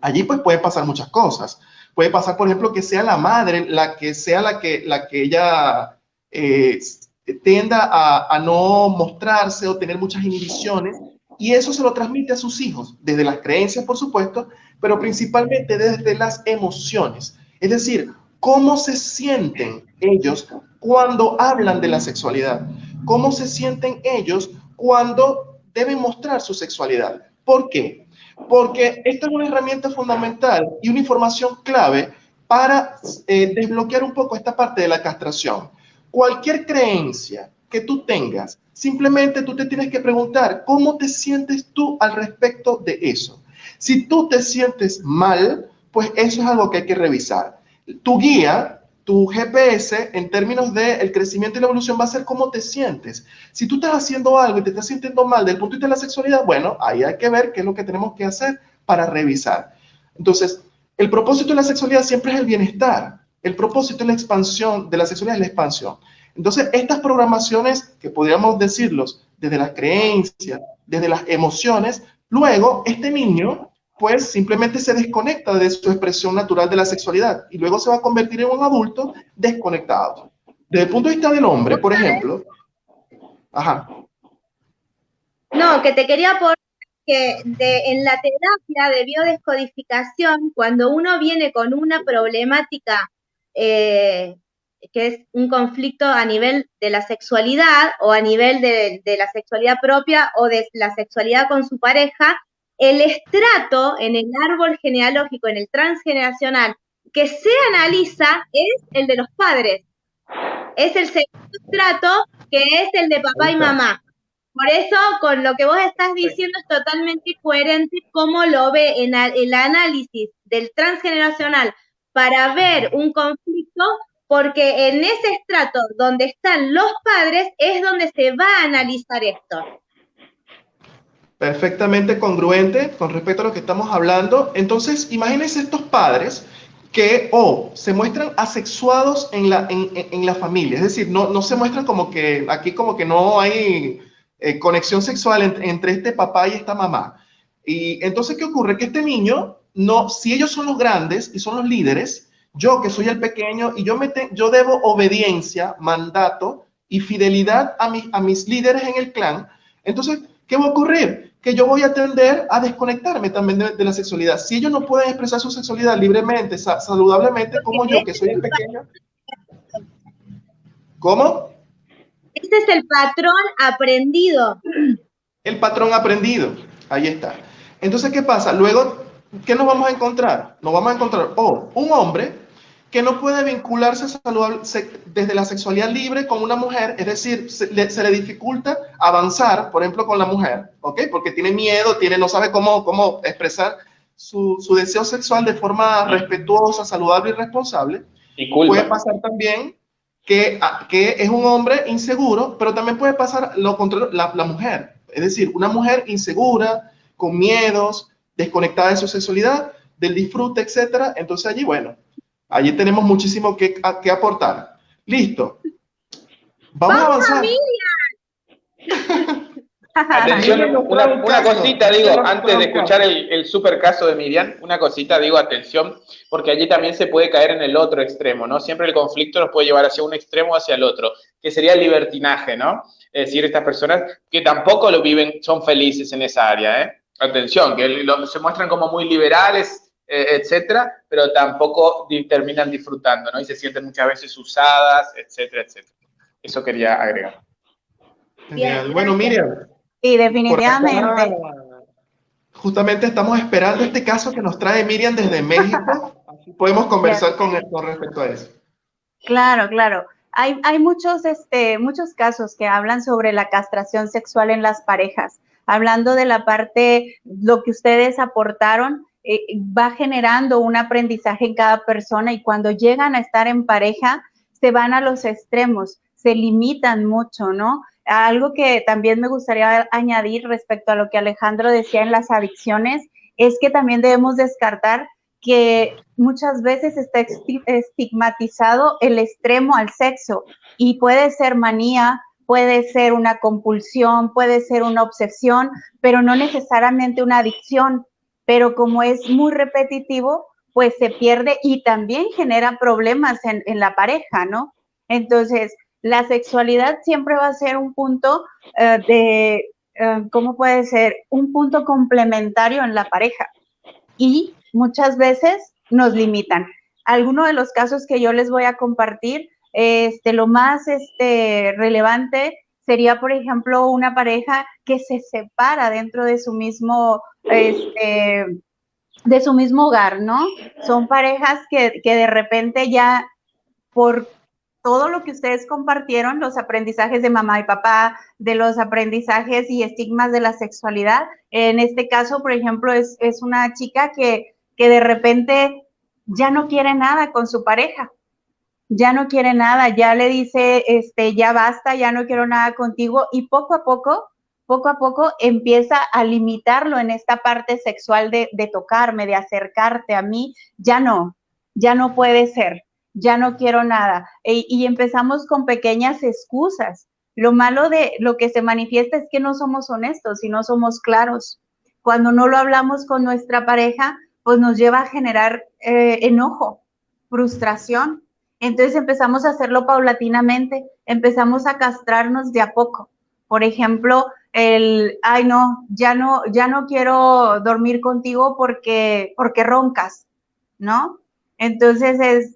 Allí pues pueden pasar muchas cosas. Puede pasar, por ejemplo, que sea la madre la que ella tienda a no mostrarse o tener muchas inhibiciones, y eso se lo transmite a sus hijos, desde las creencias, por supuesto, pero principalmente desde las emociones. Es decir, cómo se sienten ellos cuando hablan de la sexualidad, cómo se sienten ellos cuando deben mostrar su sexualidad. ¿Por qué? Porque esta es una herramienta fundamental y una información clave para desbloquear un poco esta parte de la castración. Cualquier creencia que tú tengas, simplemente tú te tienes que preguntar cómo te sientes tú al respecto de eso. Si tú te sientes mal, pues eso es algo que hay que revisar. Tu guía, tu GPS, en términos del crecimiento y la evolución, va a ser cómo te sientes. Si tú estás haciendo algo y te estás sintiendo mal desde el punto de vista de la sexualidad, bueno, ahí hay que ver qué es lo que tenemos que hacer para revisar. Entonces, el propósito de la sexualidad siempre es el bienestar. El propósito de la expansión de la sexualidad es la expansión. Entonces, estas programaciones, que podríamos decirlos desde las creencias, desde las emociones, luego este niño pues simplemente se desconecta de su expresión natural de la sexualidad y luego se va a convertir en un adulto desconectado. Desde el punto de vista del hombre, por ejemplo, ajá. No, que te quería poner que en la terapia de biodescodificación, cuando uno viene con una problemática que es un conflicto a nivel de la sexualidad o a nivel de la sexualidad propia o de la sexualidad con su pareja, el estrato en el árbol genealógico, en el transgeneracional, que se analiza es el de los padres. Es el segundo estrato, que es el de papá y mamá. Por eso, con lo que vos estás diciendo, es totalmente coherente cómo lo ve en el análisis del transgeneracional para ver un conflicto, porque en ese estrato donde están los padres es donde se va a analizar esto. Perfectamente congruente con respecto a lo que estamos hablando. Entonces, imagínense estos padres que se muestran asexuados en la familia, es decir, no se muestran como que aquí como que no hay conexión sexual entre este papá y esta mamá. Y entonces, ¿qué ocurre? Que este niño, si ellos son los grandes y son los líderes, yo que soy el pequeño y yo debo obediencia, mandato y fidelidad a mis líderes en el clan, entonces, ¿qué va a ocurrir? que yo voy a tender a desconectarme también de la sexualidad. Si ellos no pueden expresar su sexualidad libremente, saludablemente, como yo, que soy el pequeño. ¿Cómo? Este es el patrón aprendido. El patrón aprendido. Ahí está. Entonces, ¿qué pasa? Luego, ¿qué nos vamos a encontrar? Nos vamos a encontrar un hombre que no puede vincularse desde la sexualidad libre con una mujer, es decir, se le dificulta avanzar, por ejemplo, con la mujer, ¿ok? Porque tiene miedo, no sabe cómo expresar su deseo sexual de forma respetuosa, saludable y responsable. Y culpa. Puede pasar también que es un hombre inseguro, pero también puede pasar lo contrario, la mujer. Es decir, una mujer insegura, con miedos, desconectada de su sexualidad, del disfrute, etcétera. Entonces allí, bueno, allí tenemos muchísimo que aportar. Listo. Vamos a avanzar. Atención, una cosita, digo, antes de escuchar el super caso de Miriam, una cosita, digo, atención, porque allí también se puede caer en el otro extremo, ¿no? Siempre el conflicto nos puede llevar hacia un extremo o hacia el otro, que sería el libertinaje, ¿no? Es decir, estas personas que tampoco lo viven, son felices en esa área, ¿eh? Atención, que se muestran como muy liberales, etcétera, pero tampoco terminan disfrutando, ¿no? Y se sienten muchas veces usadas, etcétera, etcétera. Eso quería agregar. Genial. Bueno, Miriam. Sí, definitivamente. Acá, justamente estamos esperando este caso que nos trae Miriam desde México. Así podemos conversar con respecto a eso. Claro, claro. Hay muchos casos que hablan sobre la castración sexual en las parejas. Hablando de la parte, lo que ustedes aportaron, va generando un aprendizaje en cada persona y cuando llegan a estar en pareja, se van a los extremos, se limitan mucho, ¿no? Algo que también me gustaría añadir respecto a lo que Alejandro decía en las adicciones, es que también debemos descartar que muchas veces está estigmatizado el extremo al sexo y puede ser manía, puede ser una compulsión, puede ser una obsesión, pero no necesariamente una adicción. Pero como es muy repetitivo, pues se pierde y también genera problemas en la pareja, ¿no? Entonces, la sexualidad siempre va a ser un punto ¿cómo puede ser? Un punto complementario en la pareja. Y muchas veces nos limitan. Algunos de los casos que yo les voy a compartir, lo más relevante sería, por ejemplo, una pareja que se separa dentro de su mismo, hogar, ¿no? Son parejas que de repente ya por todo lo que ustedes compartieron, los aprendizajes de mamá y papá, de los aprendizajes y estigmas de la sexualidad. En este caso, por ejemplo, es una chica que de repente ya no quiere nada con su pareja, ya no quiere nada, ya le dice, ya basta, ya no quiero nada contigo, y poco a poco empieza a limitarlo en esta parte sexual de tocarme, de acercarte a mí, ya no puede ser. Ya no quiero nada. Y empezamos con pequeñas excusas. Lo malo de lo que se manifiesta es que no somos honestos y no somos claros. Cuando no lo hablamos con nuestra pareja, pues nos lleva a generar enojo, frustración. Entonces empezamos a hacerlo paulatinamente, empezamos a castrarnos de a poco. Por ejemplo, ay no, ya no quiero dormir contigo porque roncas, ¿no? Entonces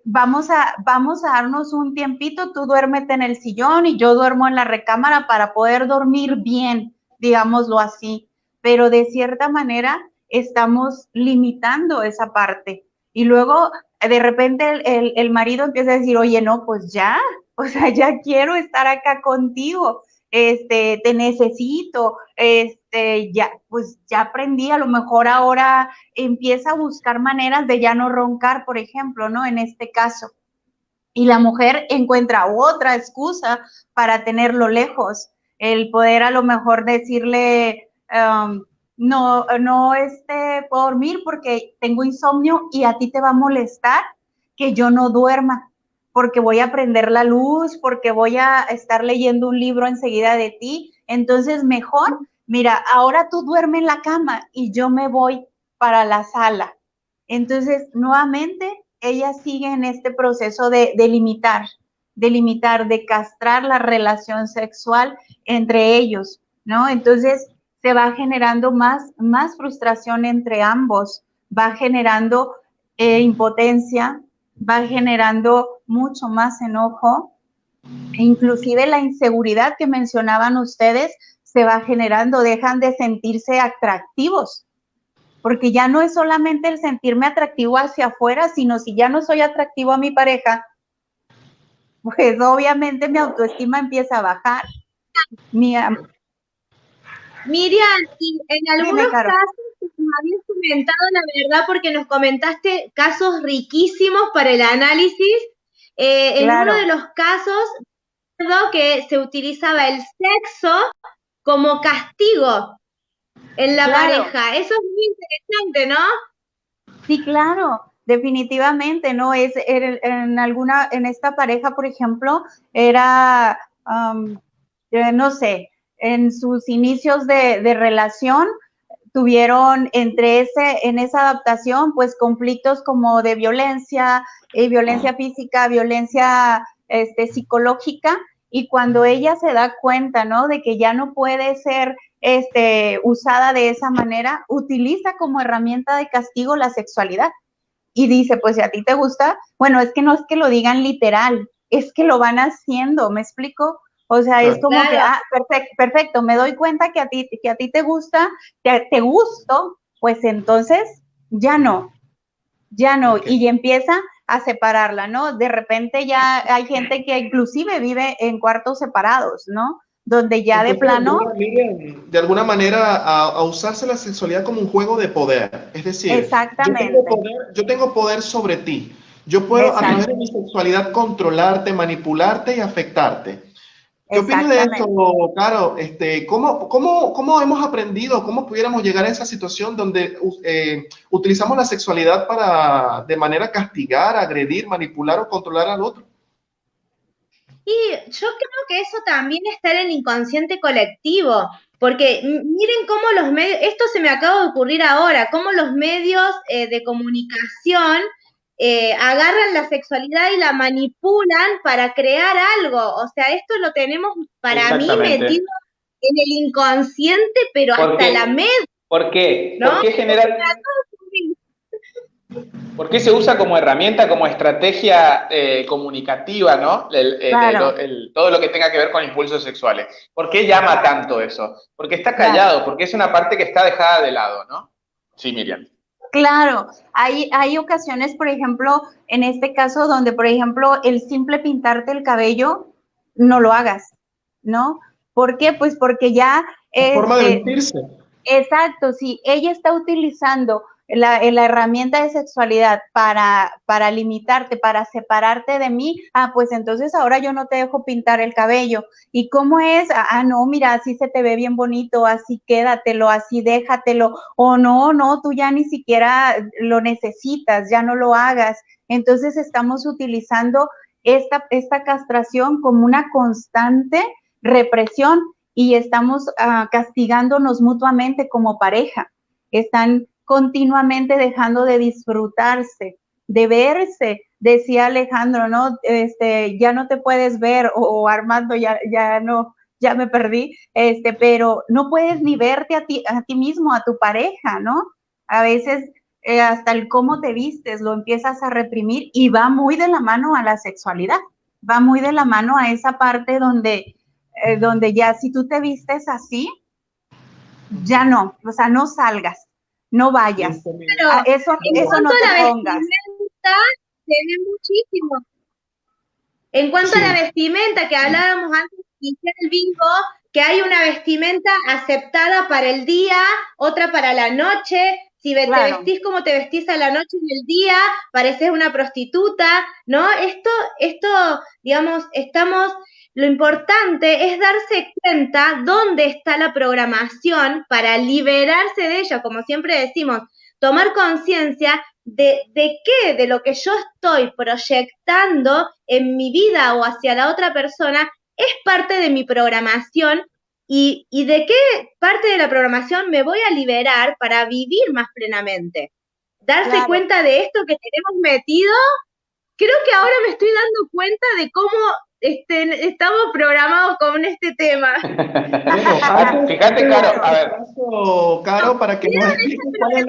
vamos a darnos un tiempito, tú duérmete en el sillón y yo duermo en la recámara para poder dormir bien, digámoslo así, pero de cierta manera estamos limitando esa parte. Y luego, de repente, el marido empieza a decir, oye, no, pues ya, o sea, ya quiero estar acá contigo, te necesito, pues ya aprendí, a lo mejor ahora empieza a buscar maneras de ya no roncar, por ejemplo, ¿no? En este caso. Y la mujer encuentra otra excusa para tenerlo lejos, el poder a lo mejor decirle, no puedo dormir porque tengo insomnio y a ti te va a molestar que yo no duerma, porque voy a prender la luz, porque voy a estar leyendo un libro enseguida de ti. Entonces, mejor, mira, ahora tú duerme en la cama y yo me voy para la sala. Entonces, nuevamente, ella sigue en este proceso de limitar, de castrar la relación sexual entre ellos, ¿no? Entonces, se va generando más frustración entre ambos, va generando impotencia, va generando mucho más enojo, e inclusive la inseguridad que mencionaban ustedes se va generando, dejan de sentirse atractivos, porque ya no es solamente el sentirme atractivo hacia afuera, sino si ya no soy atractivo a mi pareja, pues obviamente mi autoestima empieza a bajar. Miriam, y en algunos casos nos habías comentado, la verdad, porque nos comentaste casos riquísimos para el análisis. En uno de los casos, recuerdo que se utilizaba el sexo como castigo en la pareja. Eso es muy interesante, ¿no? Sí, claro, definitivamente, ¿no? En esta pareja, por ejemplo, era, no sé, en sus inicios de relación, tuvieron en esa adaptación, pues conflictos como de violencia física, violencia psicológica, y cuando ella se da cuenta, ¿no? De que ya no puede ser usada de esa manera, utiliza como herramienta de castigo la sexualidad. Y dice, pues si a ti te gusta, bueno, es que no es que lo digan literal, es que lo van haciendo, ¿me explico? O sea, es como que, perfecto, me doy cuenta que a ti te gusta, te gusto, pues entonces ya no, y empieza a separarla, ¿no? De repente ya hay gente que inclusive vive en cuartos separados, ¿no? Donde ya entonces, de plano... De alguna manera a usarse la sexualidad como un juego de poder, es decir, exactamente. Yo tengo poder sobre ti, yo puedo a través de mi sexualidad controlarte, manipularte y afectarte. ¿Qué opinas de esto, Caro? ¿Cómo hemos aprendido, cómo pudiéramos llegar a esa situación donde utilizamos la sexualidad para de manera castigar, agredir, manipular o controlar al otro? Y yo creo que eso también está en el inconsciente colectivo, porque miren cómo los medios, esto se me acaba de ocurrir ahora, cómo los medios de comunicación agarran la sexualidad y la manipulan para crear algo. O sea, esto lo tenemos para mí metido en el inconsciente, pero hasta la médula. ¿Por qué? ¿No? ¿Por qué generar... ¿Por qué se usa como herramienta, como estrategia comunicativa, ¿no? Todo lo que tenga que ver con impulsos sexuales. ¿Por qué llama tanto eso? Porque está callado, porque es una parte que está dejada de lado, ¿no? Sí, Miriam. Claro, hay ocasiones, por ejemplo, en este caso, donde, por ejemplo, el simple pintarte el cabello, no lo hagas, ¿no? ¿Por qué? Pues porque ya... forma de vestirse. Exacto, si ella está utilizando la herramienta de sexualidad para limitarte, para separarte de mí, pues entonces ahora yo no te dejo pintar el cabello. ¿Y cómo es? No, mira, así se te ve bien bonito, así quédatelo, así déjatelo, o no, tú ya ni siquiera lo necesitas, ya no lo hagas. Entonces estamos utilizando esta castración como una constante represión y estamos castigándonos mutuamente como pareja. Están continuamente dejando de disfrutarse, de verse. Decía Alejandro, ¿no? Ya no te puedes ver, o Armando, ya me perdí, pero no puedes ni verte a ti mismo, a tu pareja, ¿no? A veces hasta el cómo te vistes lo empiezas a reprimir, y va muy de la mano a la sexualidad, va muy de la mano a esa parte donde ya si tú te vistes así, ya no, o sea, no salgas, no vayas. Pero eso no te pongas. Se ve muchísimo. En cuanto a la vestimenta, que hablábamos antes de iniciar el bingo, que hay una vestimenta aceptada para el día, otra para la noche. Si te vestís como te vestís a la noche y el día, pareces una prostituta, ¿no? Esto, digamos, lo importante es darse cuenta dónde está la programación para liberarse de ella, como siempre decimos, tomar conciencia de qué, de lo que yo estoy proyectando en mi vida o hacia la otra persona, es parte de mi programación y de qué parte de la programación me voy a liberar para vivir más plenamente. Darse cuenta de esto que tenemos metido. Creo que ahora me estoy dando cuenta de cómo estamos programados con este tema. Bueno, Fíjate, Caro, a ver. Caro, para que nos expliques cuál es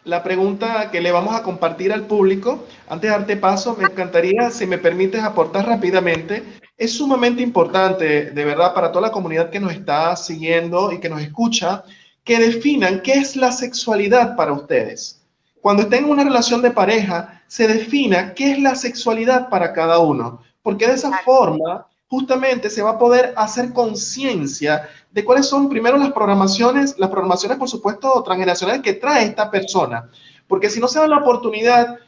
la pregunta que le vamos a compartir al público. Antes de darte paso, me encantaría, si me permites, aportar rápidamente. Es sumamente importante, de verdad, para toda la comunidad que nos está siguiendo y que nos escucha, que definan qué es la sexualidad para ustedes. Cuando estén en una relación de pareja, se defina qué es la sexualidad para cada uno, porque de esa forma justamente se va a poder hacer conciencia de cuáles son primero las programaciones por supuesto transgeneracionales que trae esta persona, porque si no se da la oportunidad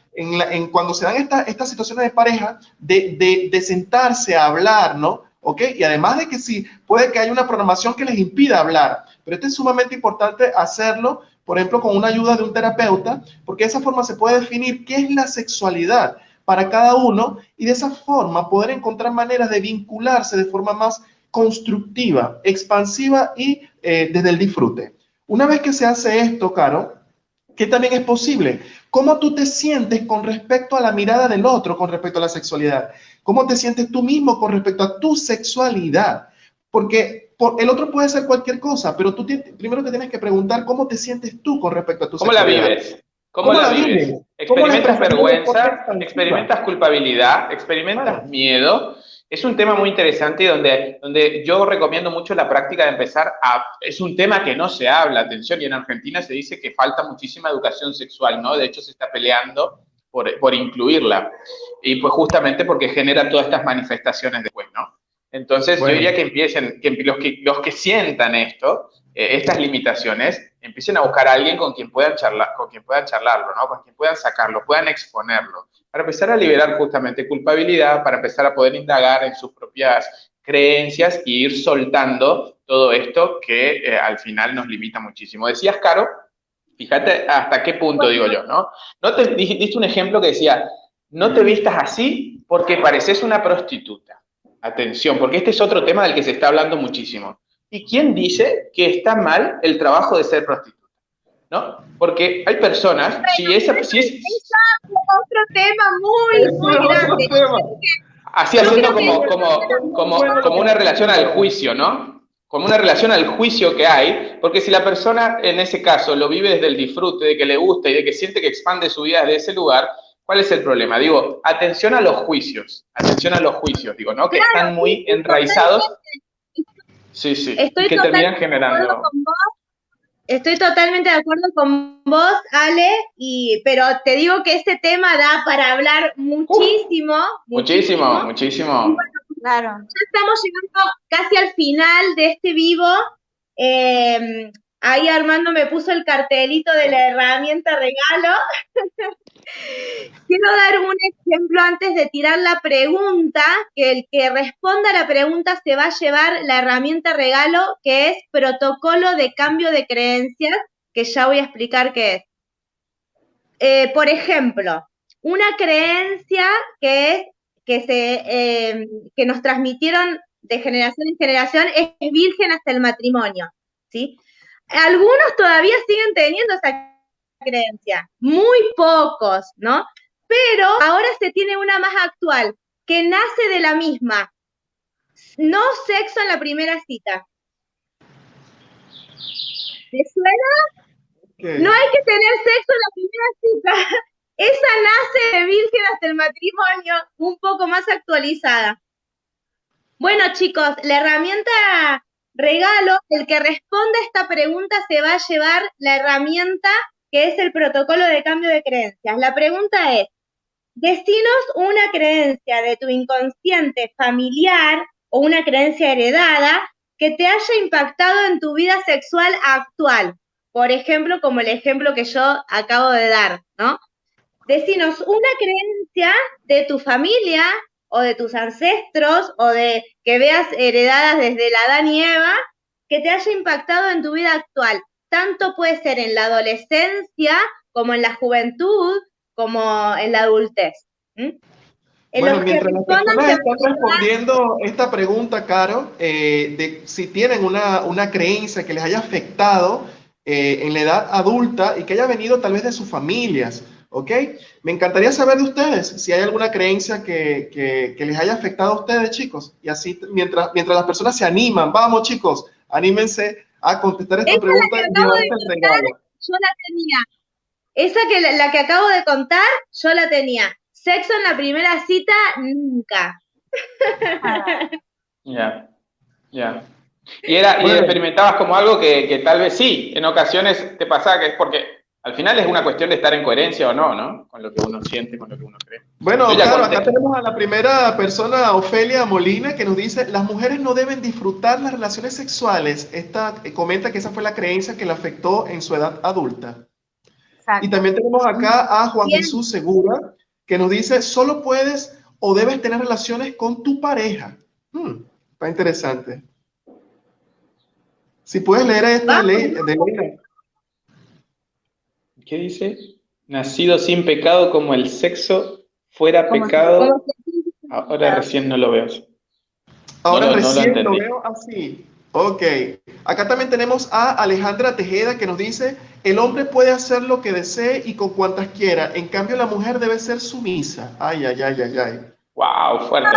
cuando se dan estas situaciones de pareja de sentarse a hablar, ¿no? ¿Ok? Y además de que sí, puede que haya una programación que les impida hablar, pero esto es sumamente importante hacerlo, por ejemplo, con una ayuda de un terapeuta, porque de esa forma se puede definir qué es la sexualidad para cada uno y de esa forma poder encontrar maneras de vincularse de forma más constructiva, expansiva y desde el disfrute. Una vez que se hace esto, Caro, ¿qué también es posible? ¿Cómo tú te sientes con respecto a la mirada del otro, con respecto a la sexualidad? ¿Cómo te sientes tú mismo con respecto a tu sexualidad? Porque el otro puede ser cualquier cosa, pero tú primero te tienes que preguntar cómo te sientes tú con respecto a tu ¿Cómo la sexualidad. vives? ¿Cómo la vives? ¿Experimentas vergüenza? ¿Experimentas culpabilidad? ¿Experimentas miedo? Es un tema muy interesante donde yo recomiendo mucho la práctica de empezar a... Es un tema que no se habla, atención, y en Argentina se dice que falta muchísima educación sexual, ¿no? De hecho, se está peleando por incluirla. Y pues justamente porque genera todas estas manifestaciones después, ¿no? Entonces, bueno, yo diría que empiecen, los que sientan esto, estas limitaciones, empiecen a buscar a alguien con quien puedan charlarlo, ¿no? Con quien puedan sacarlo, puedan exponerlo, para empezar a liberar justamente culpabilidad, para empezar a poder indagar en sus propias creencias e ir soltando todo esto que al final nos limita muchísimo. Decías, Caro, fíjate hasta qué punto digo yo, ¿no? No te diste un ejemplo que decía, no te vistas así porque pareces una prostituta. Atención, porque este es otro tema del que se está hablando muchísimo. ¿Y quién dice que está mal el trabajo de ser prostituta? ¿No? Porque hay personas, si es otro tema muy grande. Así haciendo como una relación al juicio, ¿no? Como una relación al juicio que hay, porque si la persona en ese caso lo vive desde el disfrute, de que le gusta y de que siente que expande su vida desde ese lugar, ¿cuál es el problema? Digo, atención a los juicios, digo, ¿no? Que están muy enraizados. Sí, sí, y que terminan generando... Estoy totalmente de acuerdo con vos, Ale, pero te digo que este tema da para hablar muchísimo. Muchísimo. Bueno, claro. Ya estamos llegando casi al final de este vivo. Ahí Armando me puso el cartelito de la herramienta regalo. Quiero dar un ejemplo antes de tirar la pregunta, que el que responda a la pregunta se va a llevar la herramienta regalo, que es protocolo de cambio de creencias, que ya voy a explicar qué es. Por ejemplo, una creencia que nos transmitieron de generación en generación es virgen hasta el matrimonio, ¿sí? Algunos todavía siguen teniendo esa creencia, muy pocos, ¿no? Pero ahora se tiene una más actual, que nace de la misma. No sexo en la primera cita. ¿Te suena? Okay. No hay que tener sexo en la primera cita. Esa nace de virgen hasta el matrimonio, un poco más actualizada. Bueno, chicos, la herramienta regalo, el que responda a esta pregunta se va a llevar la herramienta que es el protocolo de cambio de creencias. La pregunta es, decinos una creencia de tu inconsciente familiar o una creencia heredada que te haya impactado en tu vida sexual actual. Por ejemplo, como el ejemplo que yo acabo de dar, ¿no? Decinos una creencia de tu familia o de tus ancestros o de que veas heredadas desde la Adán y Eva que te haya impactado en tu vida actual. Tanto puede ser en la adolescencia como en la juventud, como en la adultez. Bueno, mientras las personas están respondiendo esta pregunta, Caro, de si tienen una creencia que les haya afectado en la edad adulta y que haya venido tal vez de sus familias, ¿ok? Me encantaría saber de ustedes si hay alguna creencia que les haya afectado a ustedes, chicos. Y así, mientras las personas se animan, vamos, chicos, anímense a contestar esta Esa es la pregunta que y acabo de llevarse el contar, regalo. yo la tenía. Esa que la que acabo de contar, yo la tenía. Sexo en la primera cita, nunca. Ya, ya. Y experimentabas como algo que tal vez sí, en ocasiones te pasaba, que es porque al final es una cuestión de estar en coherencia o no, ¿no? Con lo que uno siente, con lo que uno cree. Bueno, Yo ya claro, conté. acá tenemos a la primera persona, Ofelia Molina, que nos dice, las mujeres no deben disfrutar las relaciones sexuales. Esta comenta que esa fue la creencia que la afectó en su edad adulta. Y Exacto. también tenemos acá a Juan Bien. Jesús Segura, que nos dice, solo puedes o debes tener relaciones con tu pareja. Está interesante. Si puedes leer esta Vamos, ley de Leila. ¿Qué dice? Nacido sin pecado como el sexo fuera Como pecado. si- Ahora recién no lo veo. Ahora No lo recién lo entendí. veo así. Ok. Acá también tenemos a Alejandra Tejeda que nos dice, el hombre puede hacer lo que desee y con cuantas quiera. En cambio, la mujer debe ser sumisa. Ay, ay, ay, ay, ay. Wow, fuerte.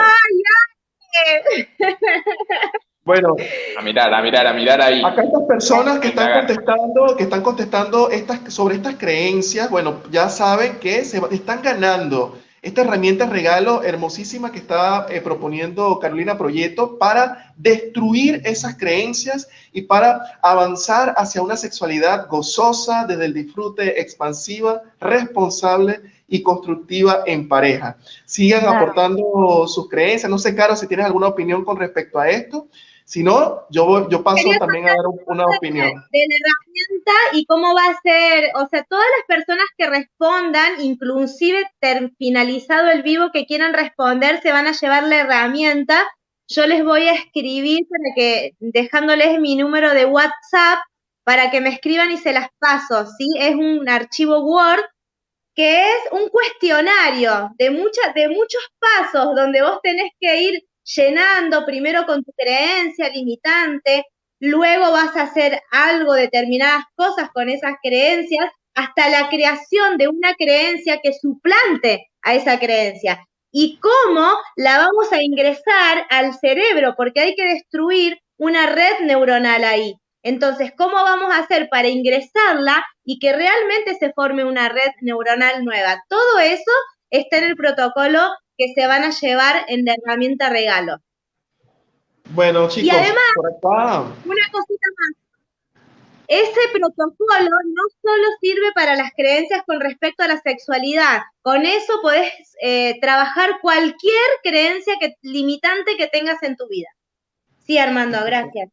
Bueno, A mirar ahí. acá estas personas que A están indagar. contestando sobre estas creencias, bueno, ya saben que están ganando esta herramienta regalo hermosísima que está proponiendo Carolina Proyecto para destruir esas creencias y para avanzar hacia una sexualidad gozosa desde el disfrute, expansiva, responsable y constructiva en pareja. Sigan Claro. aportando sus creencias. No sé, Caro, si tienes alguna opinión con respecto a esto. Si no, yo paso Quería también a dar una opinión. de la herramienta y cómo va a ser, o sea, todas las personas que respondan, inclusive finalizado el vivo que quieran responder, se van a llevar la herramienta. Yo les voy a escribir para que, dejándoles mi número de WhatsApp, para que me escriban y se las paso, ¿sí? Es un archivo Word que es un cuestionario de muchos pasos donde vos tenés que ir llenando primero con tu creencia limitante, luego vas a hacer algo, determinadas cosas con esas creencias, hasta la creación de una creencia que suplante a esa creencia. Y cómo la vamos a ingresar al cerebro, porque hay que destruir una red neuronal ahí. Entonces, ¿cómo vamos a hacer para ingresarla y que realmente se forme una red neuronal nueva? Todo eso está en el protocolo que se van a llevar en la herramienta regalo. Bueno, chicos, Y además, por acá. una cosita más. Ese protocolo no solo sirve para las creencias con respecto a la sexualidad. Con eso podés trabajar cualquier creencia limitante que tengas en tu vida. Sí, Armando, gracias.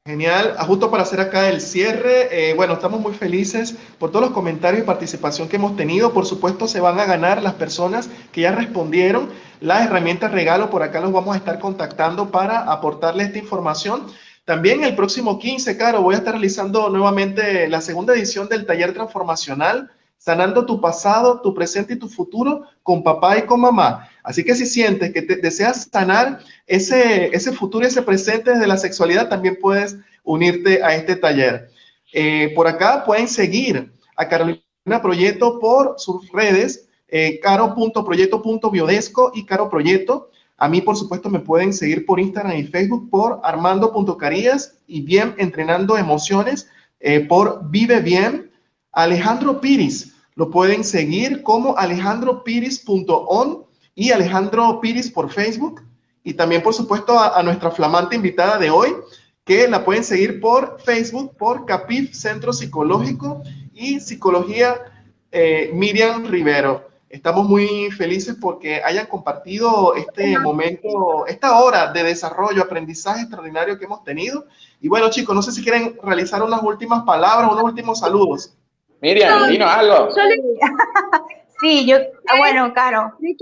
Genial, justo para hacer acá el cierre, bueno, estamos muy felices por todos los comentarios y participación que hemos tenido. Por supuesto, se van a ganar las personas que ya respondieron las herramientas regalo. Por acá los vamos a estar contactando para aportarles esta información. También el próximo 15, Caro, voy a estar realizando nuevamente la segunda edición del taller transformacional, sanando tu pasado, tu presente y tu futuro con papá y con mamá. Así que si sientes que deseas sanar ese futuro y ese presente desde la sexualidad, también puedes unirte a este taller. Por acá pueden seguir a Carolina Proyecto por sus redes, caro.proyecto.biodesco y Caro Proyecto. A mí, por supuesto, me pueden seguir por Instagram y Facebook por armando.carías y Bien Entrenando Emociones por Vive Bien. Alejandro Piris, lo pueden seguir como alejandropiris.on y Alejandro Piris por Facebook. Y también, por supuesto, a nuestra flamante invitada de hoy, que la pueden seguir por Facebook, por Capif Centro Psicológico y Psicología Miriam Rivero. Estamos muy felices porque hayan compartido este momento, esta hora de desarrollo, aprendizaje extraordinario que hemos tenido. Y bueno, chicos, no sé si quieren realizar unas últimas palabras, unos últimos saludos. Miriam, dinos algo. Sí, bueno, Caro. Le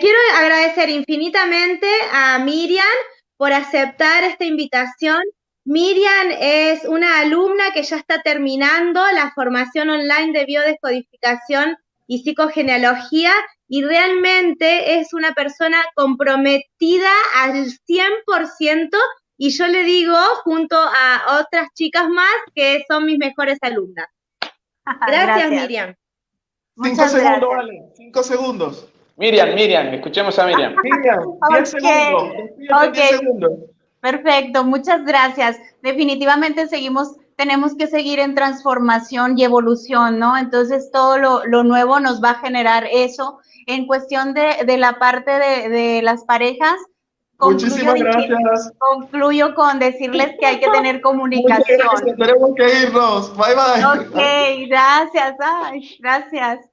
quiero agradecer infinitamente a Miriam por aceptar esta invitación. Miriam es una alumna que ya está terminando la formación online de biodescodificación y psicogenealogía y realmente es una persona comprometida al 100% y yo le digo junto a otras chicas más que son mis mejores alumnas. Gracias, Miriam. 5 segundos, gracias. vale. 5 segundos. Miriam, escuchemos a Miriam. Miriam, 10 segundos. Despídete en 10 segundos. Perfecto, muchas gracias. Definitivamente tenemos que seguir en transformación y evolución, ¿no? Entonces todo lo nuevo nos va a generar eso. En cuestión de la parte de las parejas, Muchísimas gracias. concluyo con decirles que hay que tener comunicación. Muchas gracias, tenemos que irnos. Bye, bye. Ok, gracias. Ay, gracias.